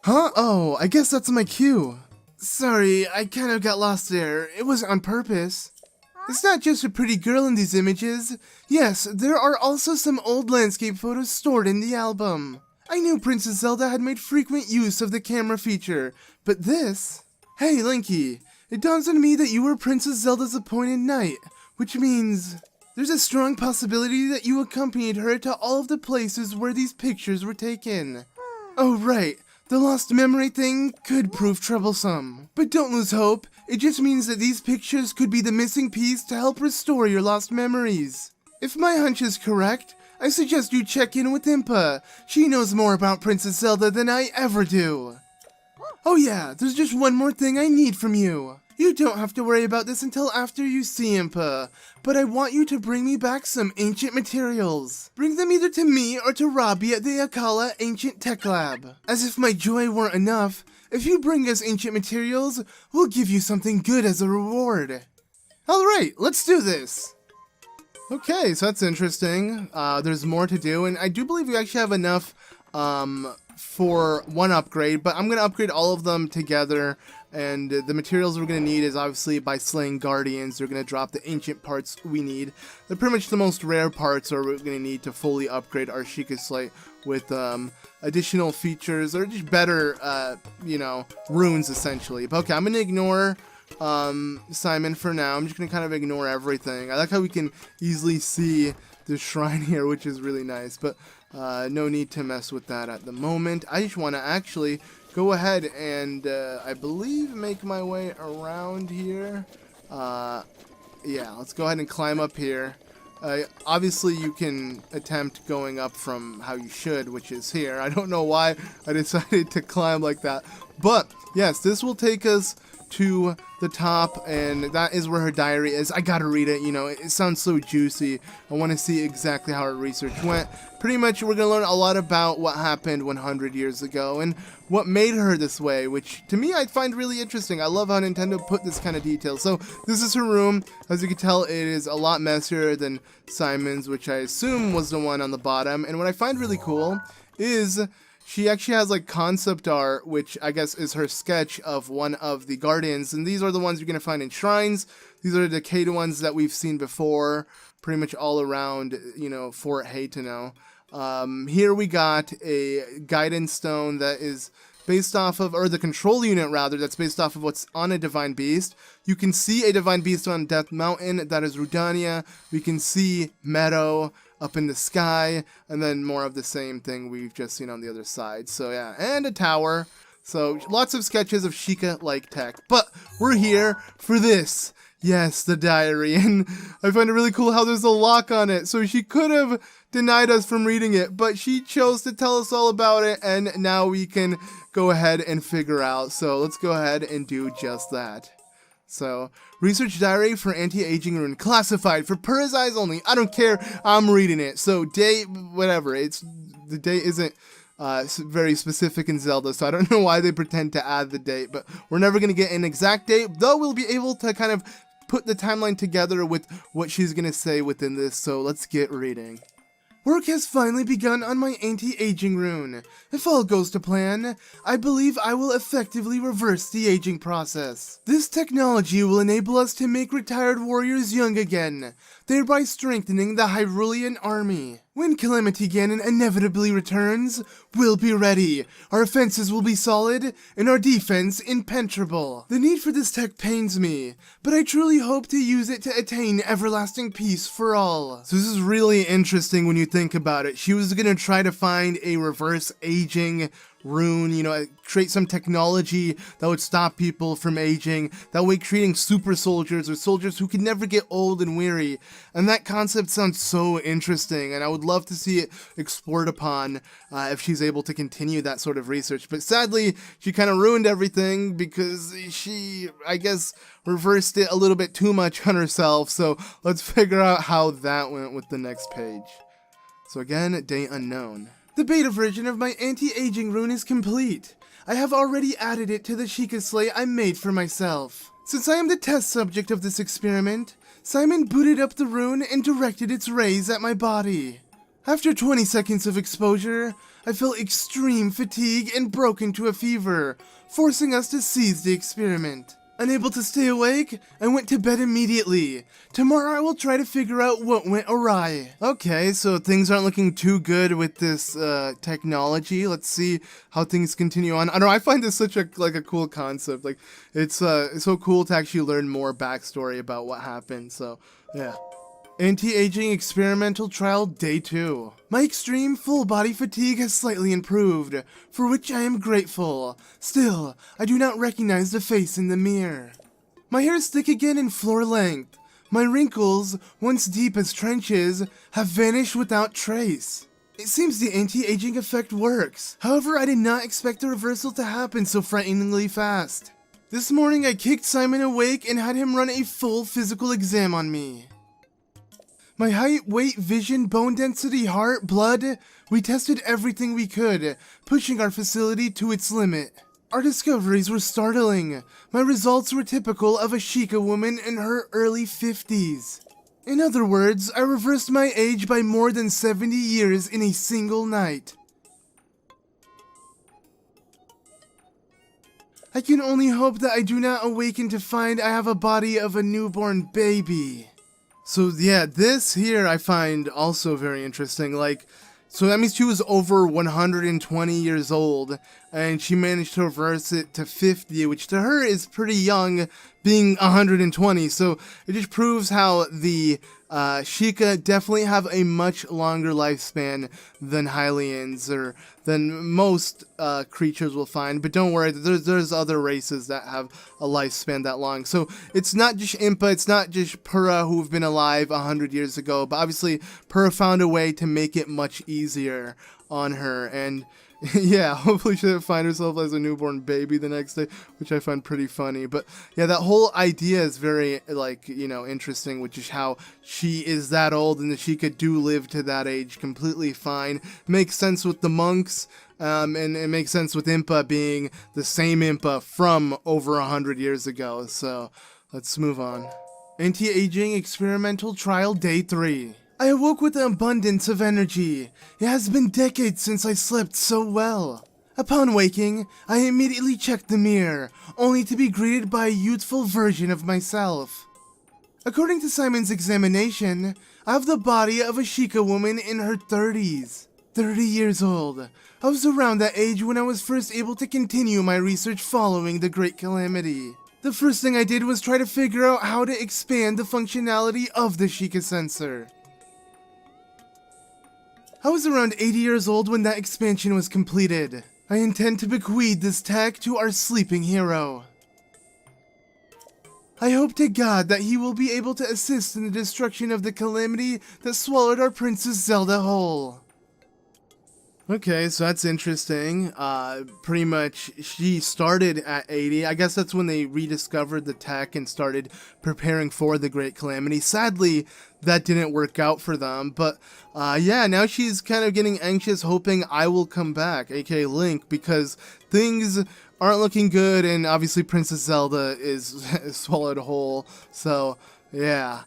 Huh? Oh, I guess that's my cue. Sorry, I kind of got lost there. It wasn't on purpose. It's not just a pretty girl in these images. Yes, there are also some old landscape photos stored in the album. I knew Princess Zelda had made frequent use of the camera feature, but this... Hey, Linky, it dawns on me that you were Princess Zelda's appointed knight, which means... There's a strong possibility that you accompanied her to all of the places where these pictures were taken. Oh right, the lost memory thing could prove troublesome. But don't lose hope, it just means that these pictures could be the missing piece to help restore your lost memories. If my hunch is correct, I suggest you check in with Impa. She knows more about Princess Zelda than I ever do. Oh yeah, there's just one more thing I need from you. You don't have to worry about this until after you see Impa, but I want you to bring me back some ancient materials. Bring them either to me or to Robbie at the Akala Ancient Tech Lab. As if my joy weren't enough, if you bring us ancient materials, we'll give you something good as a reward. Alright, let's do this. Okay, so that's interesting. There's more to do, and I do believe we actually have enough for one upgrade, but I'm going to upgrade all of them together, and the materials we're going to need is obviously by slaying guardians. They're going to drop the ancient parts we need. They're pretty much the most rare parts we're going to need to fully upgrade our Sheikah Slate with additional features, or just better, you know, runes essentially. But okay, I'm going to ignore Simon for now. I'm just going to kind of ignore everything. I like how we can easily see the shrine here, which is really nice, but no need to mess with that at the moment. I just want to actually go ahead and I believe make my way around here. Yeah, let's go ahead and climb up here. Obviously you can attempt going up from how you should, which is here. I don't know why I decided to climb like that, but yes, this will take us to the top, and that is where her diary is. I gotta read it, you know, it sounds so juicy. I want to see exactly how her research went. Pretty much we're gonna learn a lot about what happened 100 years ago and what made her this way, which to me I find really interesting. I love how Nintendo put this kind of detail. So this is her room. As you can tell, it is a lot messier than Simon's, which I assume was the one on the bottom. And what I find really cool is she actually has like concept art, which I guess is her sketch of one of the guardians, and these are the ones you're going to find in shrines. These are the decayed ones that we've seen before, pretty much all around, you know, Fort Hateno. Here we got a guidance stone that is based off of, or the control unit rather, that's based off of what's on a divine beast. You can see a divine beast on Death Mountain, that is Rudania. We can see Meadow up in the sky, and then more of the same thing we've just seen on the other side. So yeah, and a tower. So lots of sketches of Sheikah-like tech, but we're here for this. Yes, the diary, and I find it really cool how there's a lock on it. So she could have denied us from reading it, but she chose to tell us all about it, and now we can go ahead and figure out. So let's go ahead and do just that. So, research diary for anti-aging rune, classified for Purah's eyes only. I don't care, I'm reading it. So date, whatever, the date isn't very specific in Zelda, so I don't know why they pretend to add the date, but we're never going to get an exact date, though we'll be able to kind of put the timeline together with what she's going to say within this, so let's get reading. Work has finally begun on my anti-aging rune. If all goes to plan, I believe I will effectively reverse the aging process. This technology will enable us to make retired warriors young again, thereby strengthening the Hyrulean army. When Calamity Ganon inevitably returns, we'll be ready. Our offenses will be solid, and our defense impenetrable. The need for this tech pains me, but I truly hope to use it to attain everlasting peace for all. So this is really interesting when you think about it. She was gonna try to find a reverse aging rune, you know, create some technology that would stop people from aging, that way creating super soldiers or soldiers who can never get old and weary. And that concept sounds so interesting, and I would love to see it explored upon if she's able to continue that sort of research. But sadly, she kind of ruined everything because she, I guess, reversed it a little bit too much on herself. So let's figure out how that went with the next page. So again, date unknown. The beta version of my anti-aging rune is complete. I have already added it to the Sheikah Slate I made for myself. Since I am the test subject of this experiment, Simon booted up the rune and directed its rays at my body. After 20 seconds of exposure, I felt extreme fatigue and broke into a fever, forcing us to cease the experiment. Unable to stay awake, I went to bed immediately. Tomorrow I will try to figure out what went awry. Okay, so things aren't looking too good with this technology. Let's see how things continue on. I don't know, I find this such a cool concept. Like it's so cool to actually learn more backstory about what happened. So yeah. Anti-aging experimental trial day 2. My extreme full body fatigue has slightly improved, for which I am grateful. Still, I do not recognize the face in the mirror. My hair is thick again and floor length. My wrinkles, once deep as trenches, have vanished without trace. It seems the anti-aging effect works. However, I did not expect the reversal to happen so frighteningly fast. This morning I kicked Simon awake and had him run a full physical exam on me. My height, weight, vision, bone density, heart, blood, we tested everything we could, pushing our facility to its limit. Our discoveries were startling. My results were typical of a Sheikah woman in her early 50s. In other words, I reversed my age by more than 70 years in a single night. I can only hope that I do not awaken to find I have a body of a newborn baby. So yeah, this here I find also very interesting. So that means she was over 120 years old, and she managed to reverse it to 50, which to her is pretty young, being 120. So it just proves how the Sheikah definitely have a much longer lifespan than Hylians, or than most creatures will find. But don't worry, there's other races that have a lifespan that long. So it's not just Impa, it's not just Purah who've been alive 100 years ago, but obviously Purah found a way to make it much easier on her, and yeah, hopefully she doesn't find herself as a newborn baby the next day, which I find pretty funny. But yeah, that whole idea is very, interesting, which is how she is that old and the Sheikah do live to that age completely fine. Makes sense with the monks, and it makes sense with Impa being the same Impa from over 100 years ago. So let's move on. Anti-aging experimental trial day 3. I awoke with an abundance of energy. It has been decades since I slept so well. Upon waking, I immediately checked the mirror, only to be greeted by a youthful version of myself. According to Simon's examination, I have the body of a Sheikah woman in her 30s. 30 years old. I was around that age when I was first able to continue my research following the Great Calamity. The first thing I did was try to figure out how to expand the functionality of the Sheikah sensor. I was around 80 years old when that expansion was completed. I intend to bequeath this tech to our sleeping hero. I hope to God that he will be able to assist in the destruction of the calamity that swallowed our Princess Zelda whole. Okay, so that's interesting. Pretty much, she started at 80. I guess that's when they rediscovered the tech and started preparing for the Great Calamity. Sadly, that didn't work out for them, but yeah, now she's kind of getting anxious, hoping I will come back, aka Link, because things aren't looking good, and obviously Princess Zelda is swallowed whole, so yeah.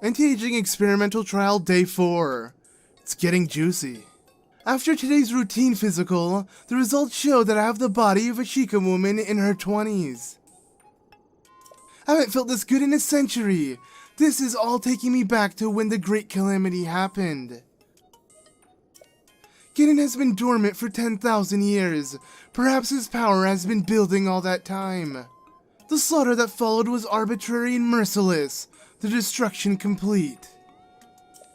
Anti-aging experimental trial day 4. It's getting juicy. After today's routine physical, the results show that I have the body of a Sheikah woman in her 20s. I haven't felt this good in a century. This is all taking me back to when the Great Calamity happened. Ganon has been dormant for 10,000 years. Perhaps his power has been building all that time. The slaughter that followed was arbitrary and merciless. The destruction complete.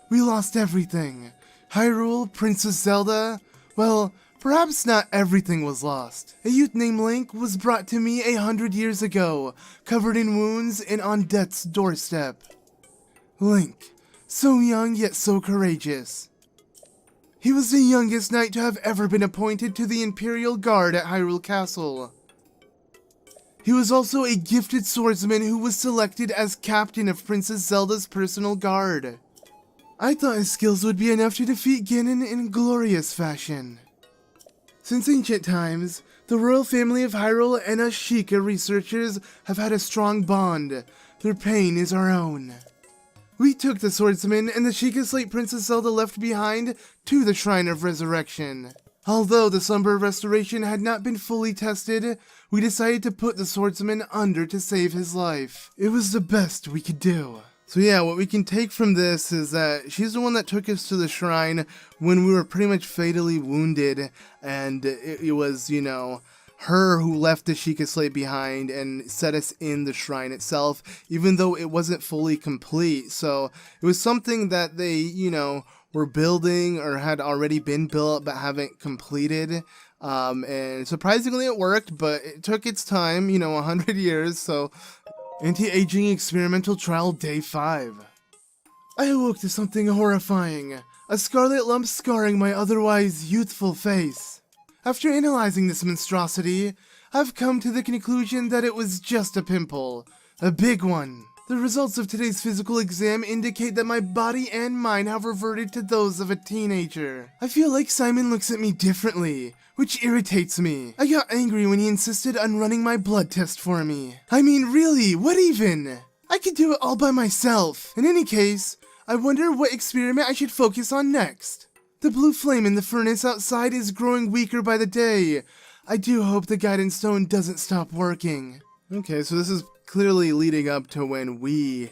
We lost everything. Hyrule, Princess Zelda, well, perhaps not everything was lost. A youth named Link was brought to me 100 years ago, covered in wounds and on death's doorstep. Link, so young yet so courageous. He was the youngest knight to have ever been appointed to the Imperial Guard at Hyrule Castle. He was also a gifted swordsman who was selected as captain of Princess Zelda's personal guard. I thought his skills would be enough to defeat Ganon in glorious fashion. Since ancient times, the royal family of Hyrule and us Sheikah researchers have had a strong bond. Their pain is our own. We took the swordsman and the Sheikah Slate Princess Zelda left behind to the Shrine of Resurrection. Although the Slumber Restoration had not been fully tested, we decided to put the swordsman under to save his life. It was the best we could do. So yeah, what we can take from this is that she's the one that took us to the shrine when we were pretty much fatally wounded, and it was, her who left the Sheikah Slate behind and set us in the shrine itself, even though it wasn't fully complete. So it was something that they, you know, were building or had already been built but haven't completed. And surprisingly it worked, but it took its time, you know, 100 years. So anti-aging experimental trial day 5. I awoke to something horrifying, a scarlet lump scarring my otherwise youthful face. After analyzing this monstrosity, I've come to the conclusion that it was just a pimple, a big one. The results of today's physical exam indicate that my body and mind have reverted to those of a teenager. I feel like Simon looks at me differently, which irritates me. I got angry when he insisted on running my blood test for me. I mean, really, what even? I could do it all by myself. In any case, I wonder what experiment I should focus on next. The blue flame in the furnace outside is growing weaker by the day. I do hope the guidance stone doesn't stop working. Okay, so this is clearly leading up to when we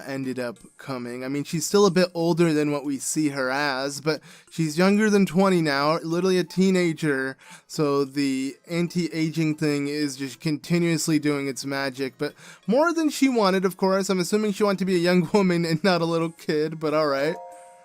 ended up coming. I mean, she's still a bit older than what we see her as, but she's younger than 20 now, literally a teenager, so the anti-aging thing is just continuously doing its magic, but more than she wanted, of course. I'm assuming she wanted to be a young woman and not a little kid, but alright.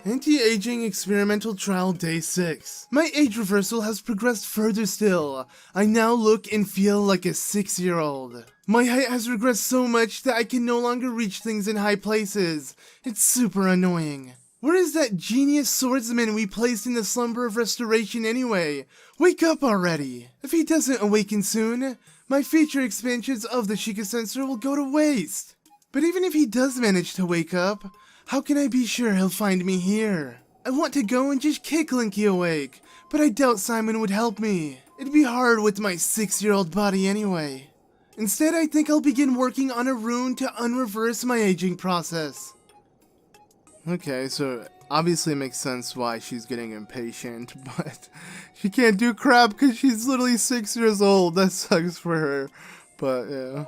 Anti-aging experimental trial day 6. My age reversal has progressed further still. I now look and feel like a 6-year-old. My height has regressed so much that I can no longer reach things in high places. It's super annoying. Where is that genius swordsman we placed in the slumber of restoration anyway? Wake up already! If he doesn't awaken soon, my future expansions of the Sheikah sensor will go to waste. But even if he does manage to wake up, how can I be sure he'll find me here? I want to go and just kick Linky awake, but I doubt Simon would help me. It'd be hard with my 6-year-old body anyway. Instead, I think I'll begin working on a rune to unreverse my aging process. Okay, so obviously it makes sense why she's getting impatient, but she can't do crap because she's literally 6 years old. That sucks for her, but yeah.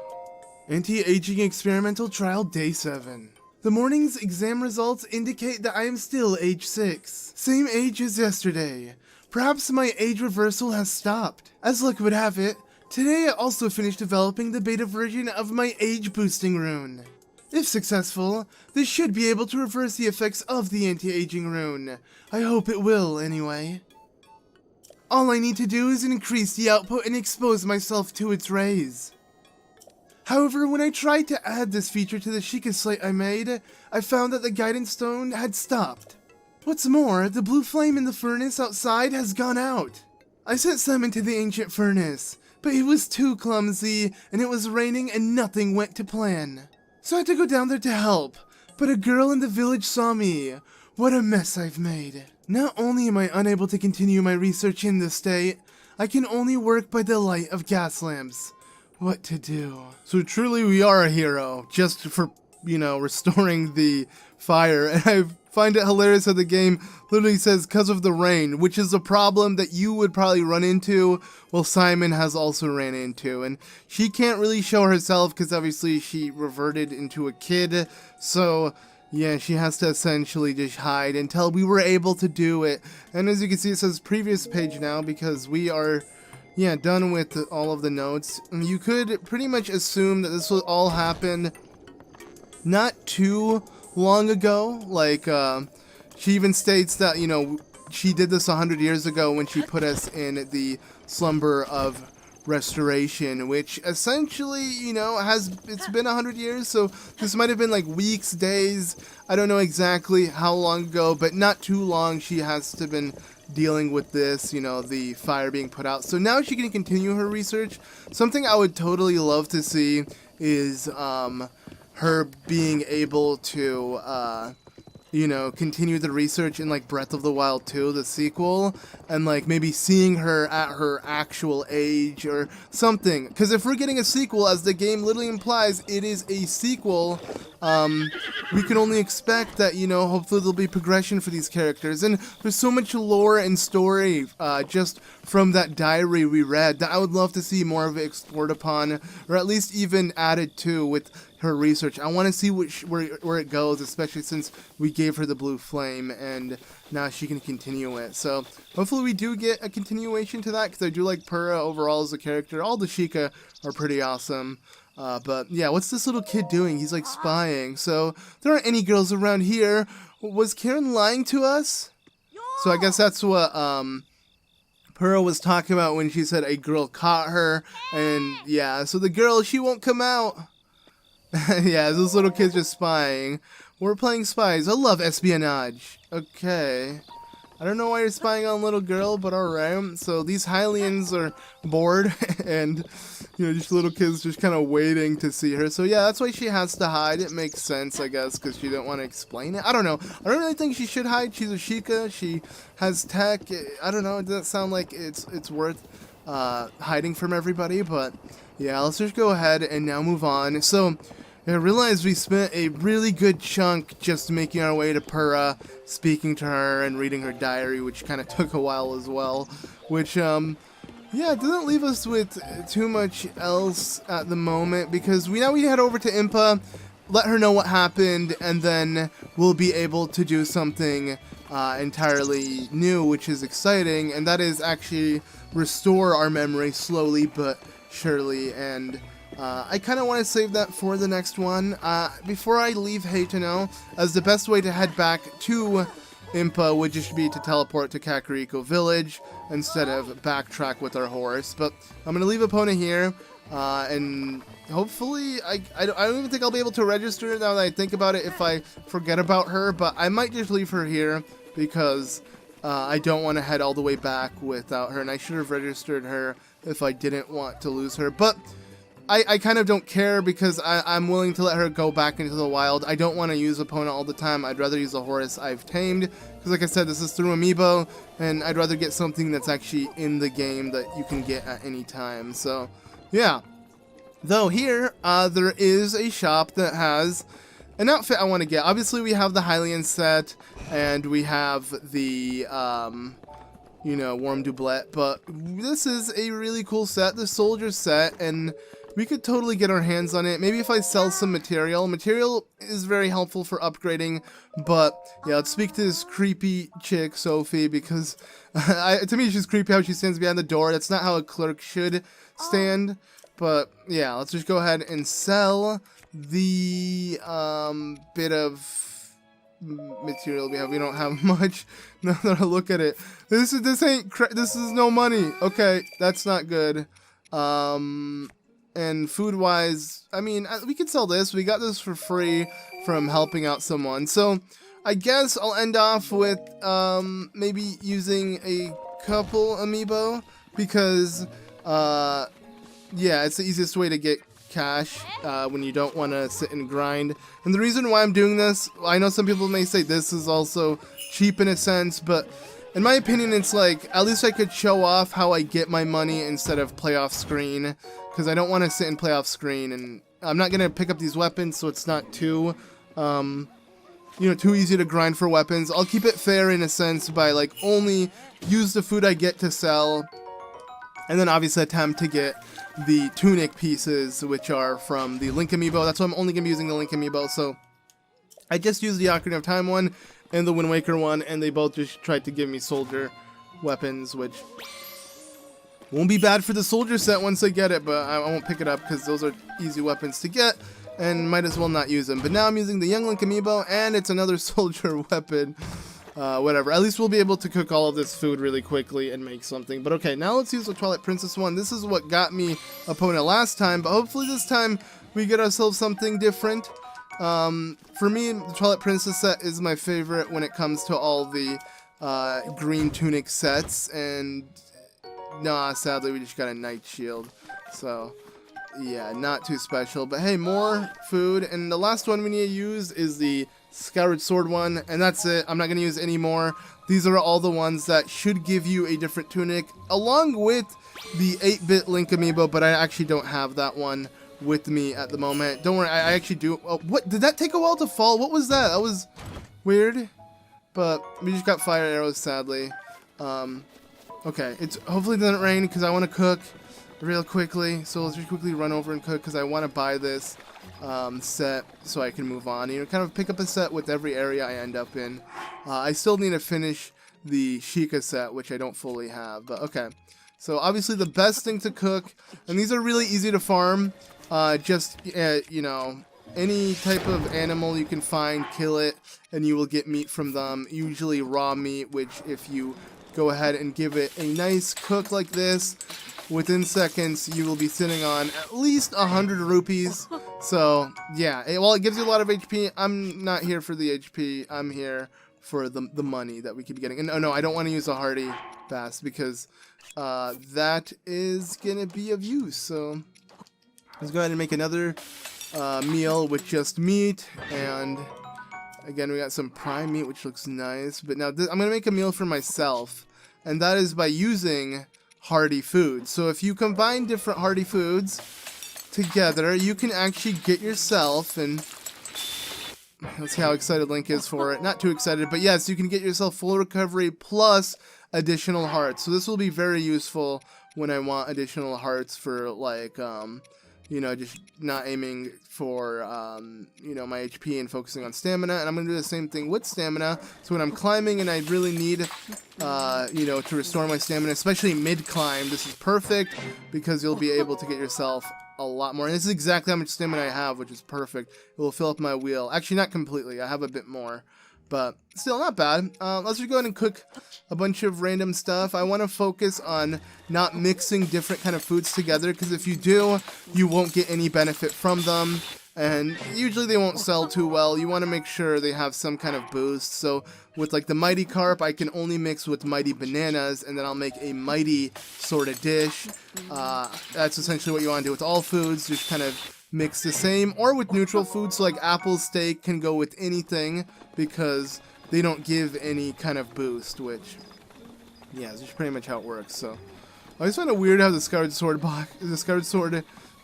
Anti-aging experimental trial day 7. The morning's exam results indicate that I am still age 6, same age as yesterday. Perhaps my age reversal has stopped. As luck would have it, today I also finished developing the beta version of my age boosting rune. If successful, this should be able to reverse the effects of the anti-aging rune. I hope it will, anyway. All I need to do is increase the output and expose myself to its rays. However, when I tried to add this feature to the Sheikah Slate I made, I found that the guidance stone had stopped. What's more, the blue flame in the furnace outside has gone out. I sent Simon to the ancient furnace, but he was too clumsy, and it was raining and nothing went to plan. So I had to go down there to help, but a girl in the village saw me. What a mess I've made. Not only am I unable to continue my research in this state, I can only work by the light of gas lamps. What to do? So truly we are a hero, just for, you know, restoring the fire. And I find it hilarious that the game literally says, "'cause of the rain," which is a problem that you would probably run into, well, Simon has also ran into. And she can't really show herself because obviously she reverted into a kid, so yeah, she has to essentially just hide until we were able to do it. And as you can see, it says previous page now because we are, yeah, done with all of the notes. You could pretty much assume that this will all happen not too long ago. Like, she even states that, you know, she did this 100 years ago when she put us in the slumber of restoration, which essentially, you know, it's been 100 years, so this might have been like weeks, days, I don't know exactly how long ago, but not too long. She has to been dealing with this, you know, the fire being put out. So now she can continue her research. Something I would totally love to see is her being able to you know, continue the research in like Breath of the Wild 2, the sequel, and like maybe seeing her at her actual age or something. Because if we're getting a sequel, as the game literally implies, it is a sequel, we can only expect that, you know, hopefully there'll be progression for these characters. And there's so much lore and story just from that diary we read that I would love to see more of it explored upon, or at least even added to with her research. I want to see where it goes, especially since we gave her the blue flame and now she can continue it. So hopefully we do get a continuation to that, because I do like Purah overall as a character. All the Sheikah are pretty awesome. But yeah, what's this little kid doing? He's like spying. So there aren't any girls around here. Was Karen lying to us? So I guess that's what Purah was talking about when she said a girl caught her. And yeah, so the girl, she won't come out. Yeah, this little kid's just spying. We're playing spies. I love espionage. Okay. I don't know why you're spying on a little girl, but alright. So these Hylians are bored, and, you know, just little kids just kind of waiting to see her. So yeah, that's why she has to hide. It makes sense, I guess, because she didn't want to explain it. I don't know. I don't really think she should hide. She's a Sheikah. She has tech. I don't know. It doesn't sound like it's worth hiding from everybody, but yeah, let's just go ahead and now move on. So I realized we spent a really good chunk just making our way to Purah, speaking to her and reading her diary, which kind of took a while as well, which, yeah, it doesn't leave us with too much else at the moment, because we head over to Impa, let her know what happened, and then we'll be able to do something entirely new, which is exciting, and that is actually restore our memory slowly but surely. And I kind of want to save that for the next one. Before I leave Hateno, as the best way to head back to Impa would just be to teleport to Kakariko Village instead of backtrack with our horse. But I'm going to leave Epona here, and hopefully, I don't even think I'll be able to register now that I think about it if I forget about her, but I might just leave her here because I don't want to head all the way back without her, and I should have registered her if I didn't want to lose her. But I kind of don't care, because I'm willing to let her go back into the wild. I don't want to use Epona all the time. I'd rather use a horse I've tamed, because like I said, this is through Amiibo, and I'd rather get something that's actually in the game that you can get at any time. So yeah, though here there is a shop that has an outfit I want to get. Obviously we have the Hylian set, and we have the you know, warm doublet, but this is a really cool set, the soldier set, and we could totally get our hands on it. Maybe if I sell some material. Material is very helpful for upgrading, but yeah, let's speak to this creepy chick, Sophie, because to me she's creepy how she stands behind the door. That's not how a clerk should stand, but yeah, let's just go ahead and sell the bit of material we have. We don't have much. Now that I look at it, this is no money. Okay, that's not good. And food-wise, I mean, we could sell this. We got this for free from helping out someone. So I guess I'll end off with maybe using a couple amiibo, because yeah, it's the easiest way to get cash when you don't want to sit and grind. And the reason why I'm doing this, I know some people may say this is also cheap in a sense, but in my opinion, it's like, at least I could show off how I get my money instead of play off screen, because I don't want to sit and play off screen, and I'm not going to pick up these weapons, so it's not too, you know, too easy to grind for weapons. I'll keep it fair in a sense by, like, only use the food I get to sell, and then obviously attempt to get the tunic pieces, which are from the Link Amiibo. That's why I'm only going to be using the Link Amiibo, so I just used the Ocarina of Time one and the Wind Waker one, and they both just tried to give me soldier weapons, which won't be bad for the soldier set once I get it, but I won't pick it up because those are easy weapons to get, and might as well not use them. But now I'm using the Young Link Amiibo, and it's another soldier weapon. Whatever. At least we'll be able to cook all of this food really quickly and make something. But okay, now let's use the Twilight Princess one. This is what got me Epona last time, but hopefully this time we get ourselves something different. For me, the Twilight Princess set is my favorite when it comes to all the green tunic sets, and nah, sadly we just got a Knight Shield, so yeah, not too special. But hey, more food, and the last one we need to use is the Scoured Sword one, and that's it. I'm not going to use any more. These are all the ones that should give you a different tunic, along with the 8-bit Link Amiibo, but I actually don't have that one with me at the moment. Don't worry, I actually do. Oh, what? Did that take a while to fall? What was that? That was weird. But we just got fire arrows, sadly. Okay, hopefully it doesn't rain because I want to cook real quickly. So let's just quickly run over and cook because I want to buy this set so I can move on. You know, kind of pick up a set with every area I end up in. I still need to finish the Sheikah set, which I don't fully have. But okay, so obviously the best thing to cook, and these are really easy to farm. You know, any type of animal you can find, kill it, and you will get meat from them. Usually raw meat, which if you go ahead and give it a nice cook like this, within seconds you will be sitting on at least 100 rupees. So yeah, while it gives you a lot of HP, I'm not here for the HP. I'm here for the money that we keep getting. And no, I don't want to use a hardy fast because that is gonna be of use. So let's go ahead and make another meal with just meat, and again we got some prime meat which looks nice. But now I'm gonna make a meal for myself, and that is by using hearty foods. So if you combine different hearty foods together, you can actually get yourself, and let's see how excited Link is for it. Not too excited, but yes, you can get yourself full recovery plus additional hearts. So this will be very useful when I want additional hearts for, like, you know, just not aiming for, you know, my HP and focusing on stamina. And I'm going to do the same thing with stamina. So when I'm climbing and I really need, you know, to restore my stamina, especially mid-climb, this is perfect because you'll be able to get yourself a lot more. And this is exactly how much stamina I have, which is perfect. It will fill up my wheel. Actually, not completely. I have a bit more. But still, not bad. Let's just go ahead and cook a bunch of random stuff. I want to focus on not mixing different kind of foods together, because if you do, you won't get any benefit from them. And usually they won't sell too well. You want to make sure they have some kind of boost. So with like the mighty carp, I can only mix with mighty bananas, and then I'll make a mighty sort of dish. That's essentially what you want to do with all foods. Just kind of mix the same, or with neutral foods, so like apple steak can go with anything because they don't give any kind of boost, which, yeah, that's just pretty much how it works. So I just find it weird how the Scarred Sword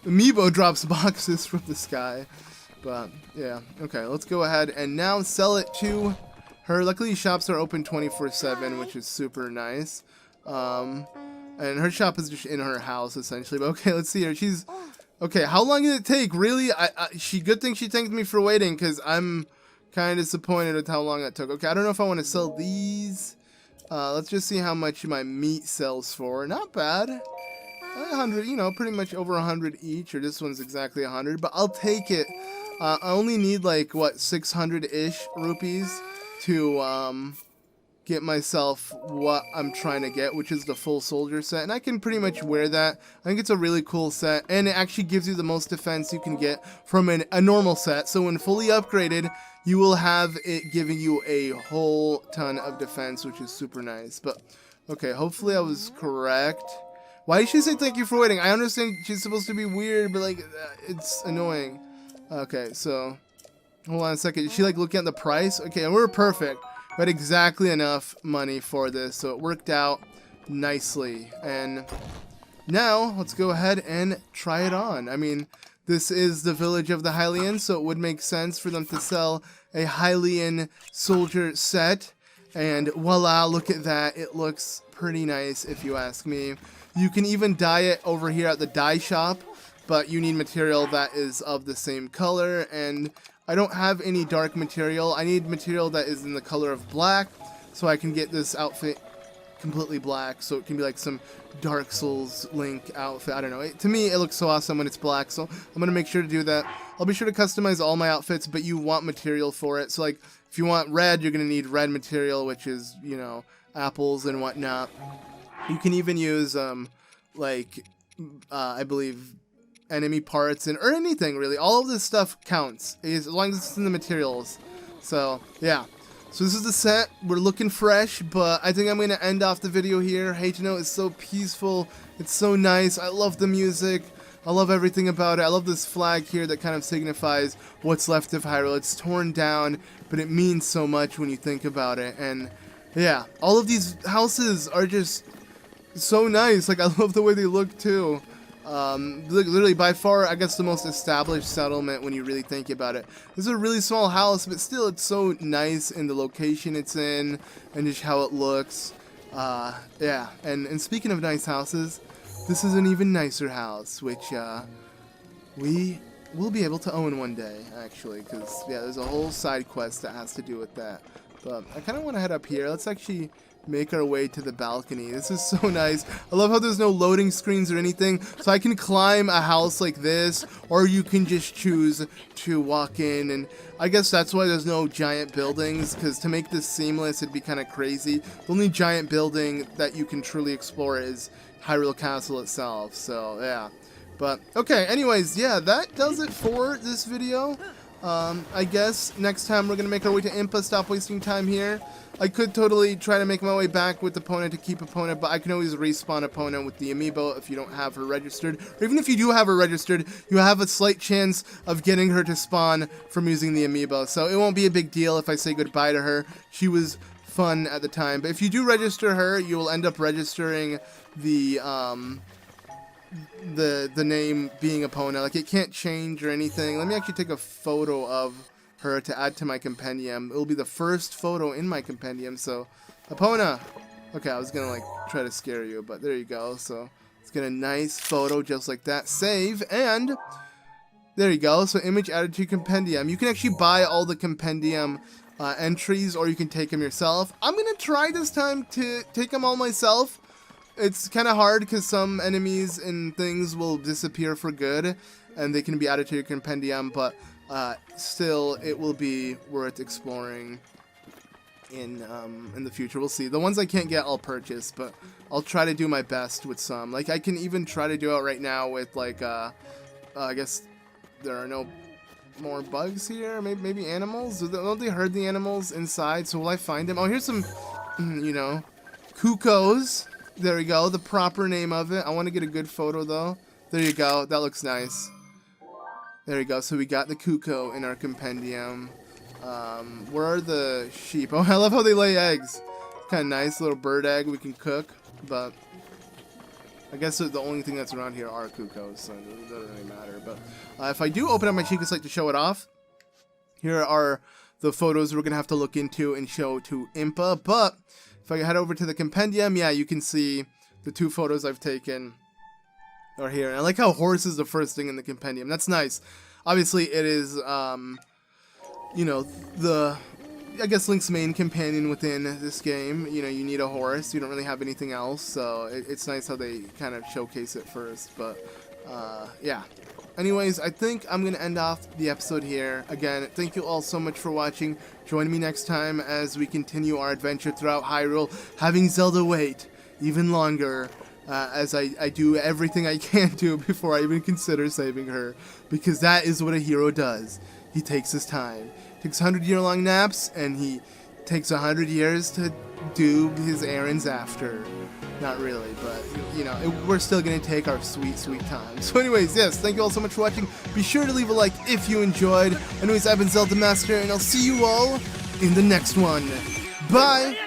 amiibo drops boxes from the sky. But yeah, okay, let's go ahead and now sell it to her. Luckily shops are open 24/7, which is super nice. And her shop is just in her house essentially. But okay, let's see her. She's okay. How long did it take? Really? Good thing she thanked me for waiting, because I'm kind of disappointed with how long that took. Okay, I don't know if I want to sell these. Let's just see how much my meat sells for. Not bad. 100, you know, pretty much over 100 each, or this one's exactly 100, but I'll take it. I only need like, what, 600-ish rupees to get myself what I'm trying to get, which is the full soldier set, and I can pretty much wear that. I think it's a really cool set, and it actually gives you the most defense you can get from a normal set. So when fully upgraded, you will have it giving you a whole ton of defense, which is super nice. But okay, hopefully I was correct. Why did she say thank you for waiting? I understand she's supposed to be weird, but like, it's annoying. Okay, so hold on a second. Is she like looking at the price? Okay, and we're perfect. We had exactly enough money for this, so it worked out nicely. And now let's go ahead and try it on. I mean, this is the village of the Hylians, so it would make sense for them to sell a Hylian soldier set. And voila, look at that. It looks pretty nice if you ask me. You can even dye it over here at the dye shop, but you need material that is of the same color, and I don't have any dark material. I need material that is in the color of black, so I can get this outfit completely black, so it can be like some Dark Souls Link outfit. I don't know. To me, it looks so awesome when it's black, so I'm going to make sure to do that. I'll be sure to customize all my outfits, but you want material for it. So, like, if you want red, you're going to need red material, which is, you know, apples and whatnot. You can even use, I believe, enemy parts or anything, really. All of this stuff counts, as long as it's in the materials. So, yeah. So this is the set. We're looking fresh, but I think I'm going to end off the video here. Hateno is so peaceful. It's so nice. I love the music. I love everything about it. I love this flag here that kind of signifies what's left of Hyrule. It's torn down, but it means so much when you think about it. And, yeah, all of these houses are just so nice. Like, I love the way they look too. Literally by far, I guess, the most established settlement when you really think about it. This is a really small house, but still it's so nice in the location it's in and just how it looks. Yeah, and speaking of nice houses, this is an even nicer house, which we will be able to own one day, actually, because, yeah, there's a whole side quest that has to do with that. But I kind of want to head up here. Let's actually make our way to the balcony. This is so nice. I love how there's no loading screens or anything, so I can climb a house like this, or you can just choose to walk in, and I guess that's why there's no giant buildings, because to make this seamless, it'd be kind of crazy. The only giant building that you can truly explore is Hyrule Castle itself, so yeah. But, okay, anyways, yeah, that does it for this video. I guess next time we're going to make our way to Impa, stop wasting time here. I could totally try to make my way back with opponent to keep opponent, but I can always respawn opponent with the amiibo if you don't have her registered. Or even if you do have her registered, you have a slight chance of getting her to spawn from using the amiibo. So it won't be a big deal if I say goodbye to her. She was fun at the time. But if you do register her, you will end up registering the name being opponent. Like, it can't change or anything. Let me actually take a photo of her to add to my compendium. It'll be the first photo in my compendium. So Epona, okay, I was gonna like try to scare you, but there you go. So let's get a nice photo just like that, save, and there you go. So image added to your compendium. You can actually buy all the compendium entries, or you can take them yourself. I'm gonna try this time to take them all myself. It's kind of hard because some enemies and things will disappear for good, and they can be added to your compendium, but still, it will be worth exploring in the future. We'll see. The ones I can't get, I'll purchase, but I'll try to do my best with some. Like, I can even try to do it right now with, like, I guess there are no more bugs here. Maybe animals? Don't they herd the animals inside? So will I find them? Oh, here's some, you know, cuckoos. There we go, the proper name of it. I want to get a good photo, though. There you go. That looks nice. There you go. So we got the cuckoo in our compendium. Where are the sheep? Oh, I love how they lay eggs. Kind of nice. Little bird egg we can cook. But I guess the only thing that's around here are cuckoos, so it doesn't really matter. But if I do open up my Sheikah Slate to show it off, here are the photos we're going to have to look into and show to Impa. But if I head over to the compendium, yeah, you can see the two photos I've taken are here. And I like how horse is the first thing in the compendium. That's nice. Obviously, it is, you know, I guess Link's main companion within this game. You know, you need a horse. You don't really have anything else. So it's nice how they kind of showcase it first. But, yeah. Anyways, I think I'm going to end off the episode here. Again, thank you all so much for watching. Join me next time as we continue our adventure throughout Hyrule, having Zelda wait even longer as I do everything I can do before I even consider saving her. Because that is what a hero does. He takes his time. Takes 100-year-long naps, and he takes 100 years to do his errands after. Not really, but, you know, we're still going to take our sweet, sweet time. So anyways, yes, thank you all so much for watching. Be sure to leave a like if you enjoyed. Anyways, I've been ZeldaMaster, and I'll see you all in the next one. Bye!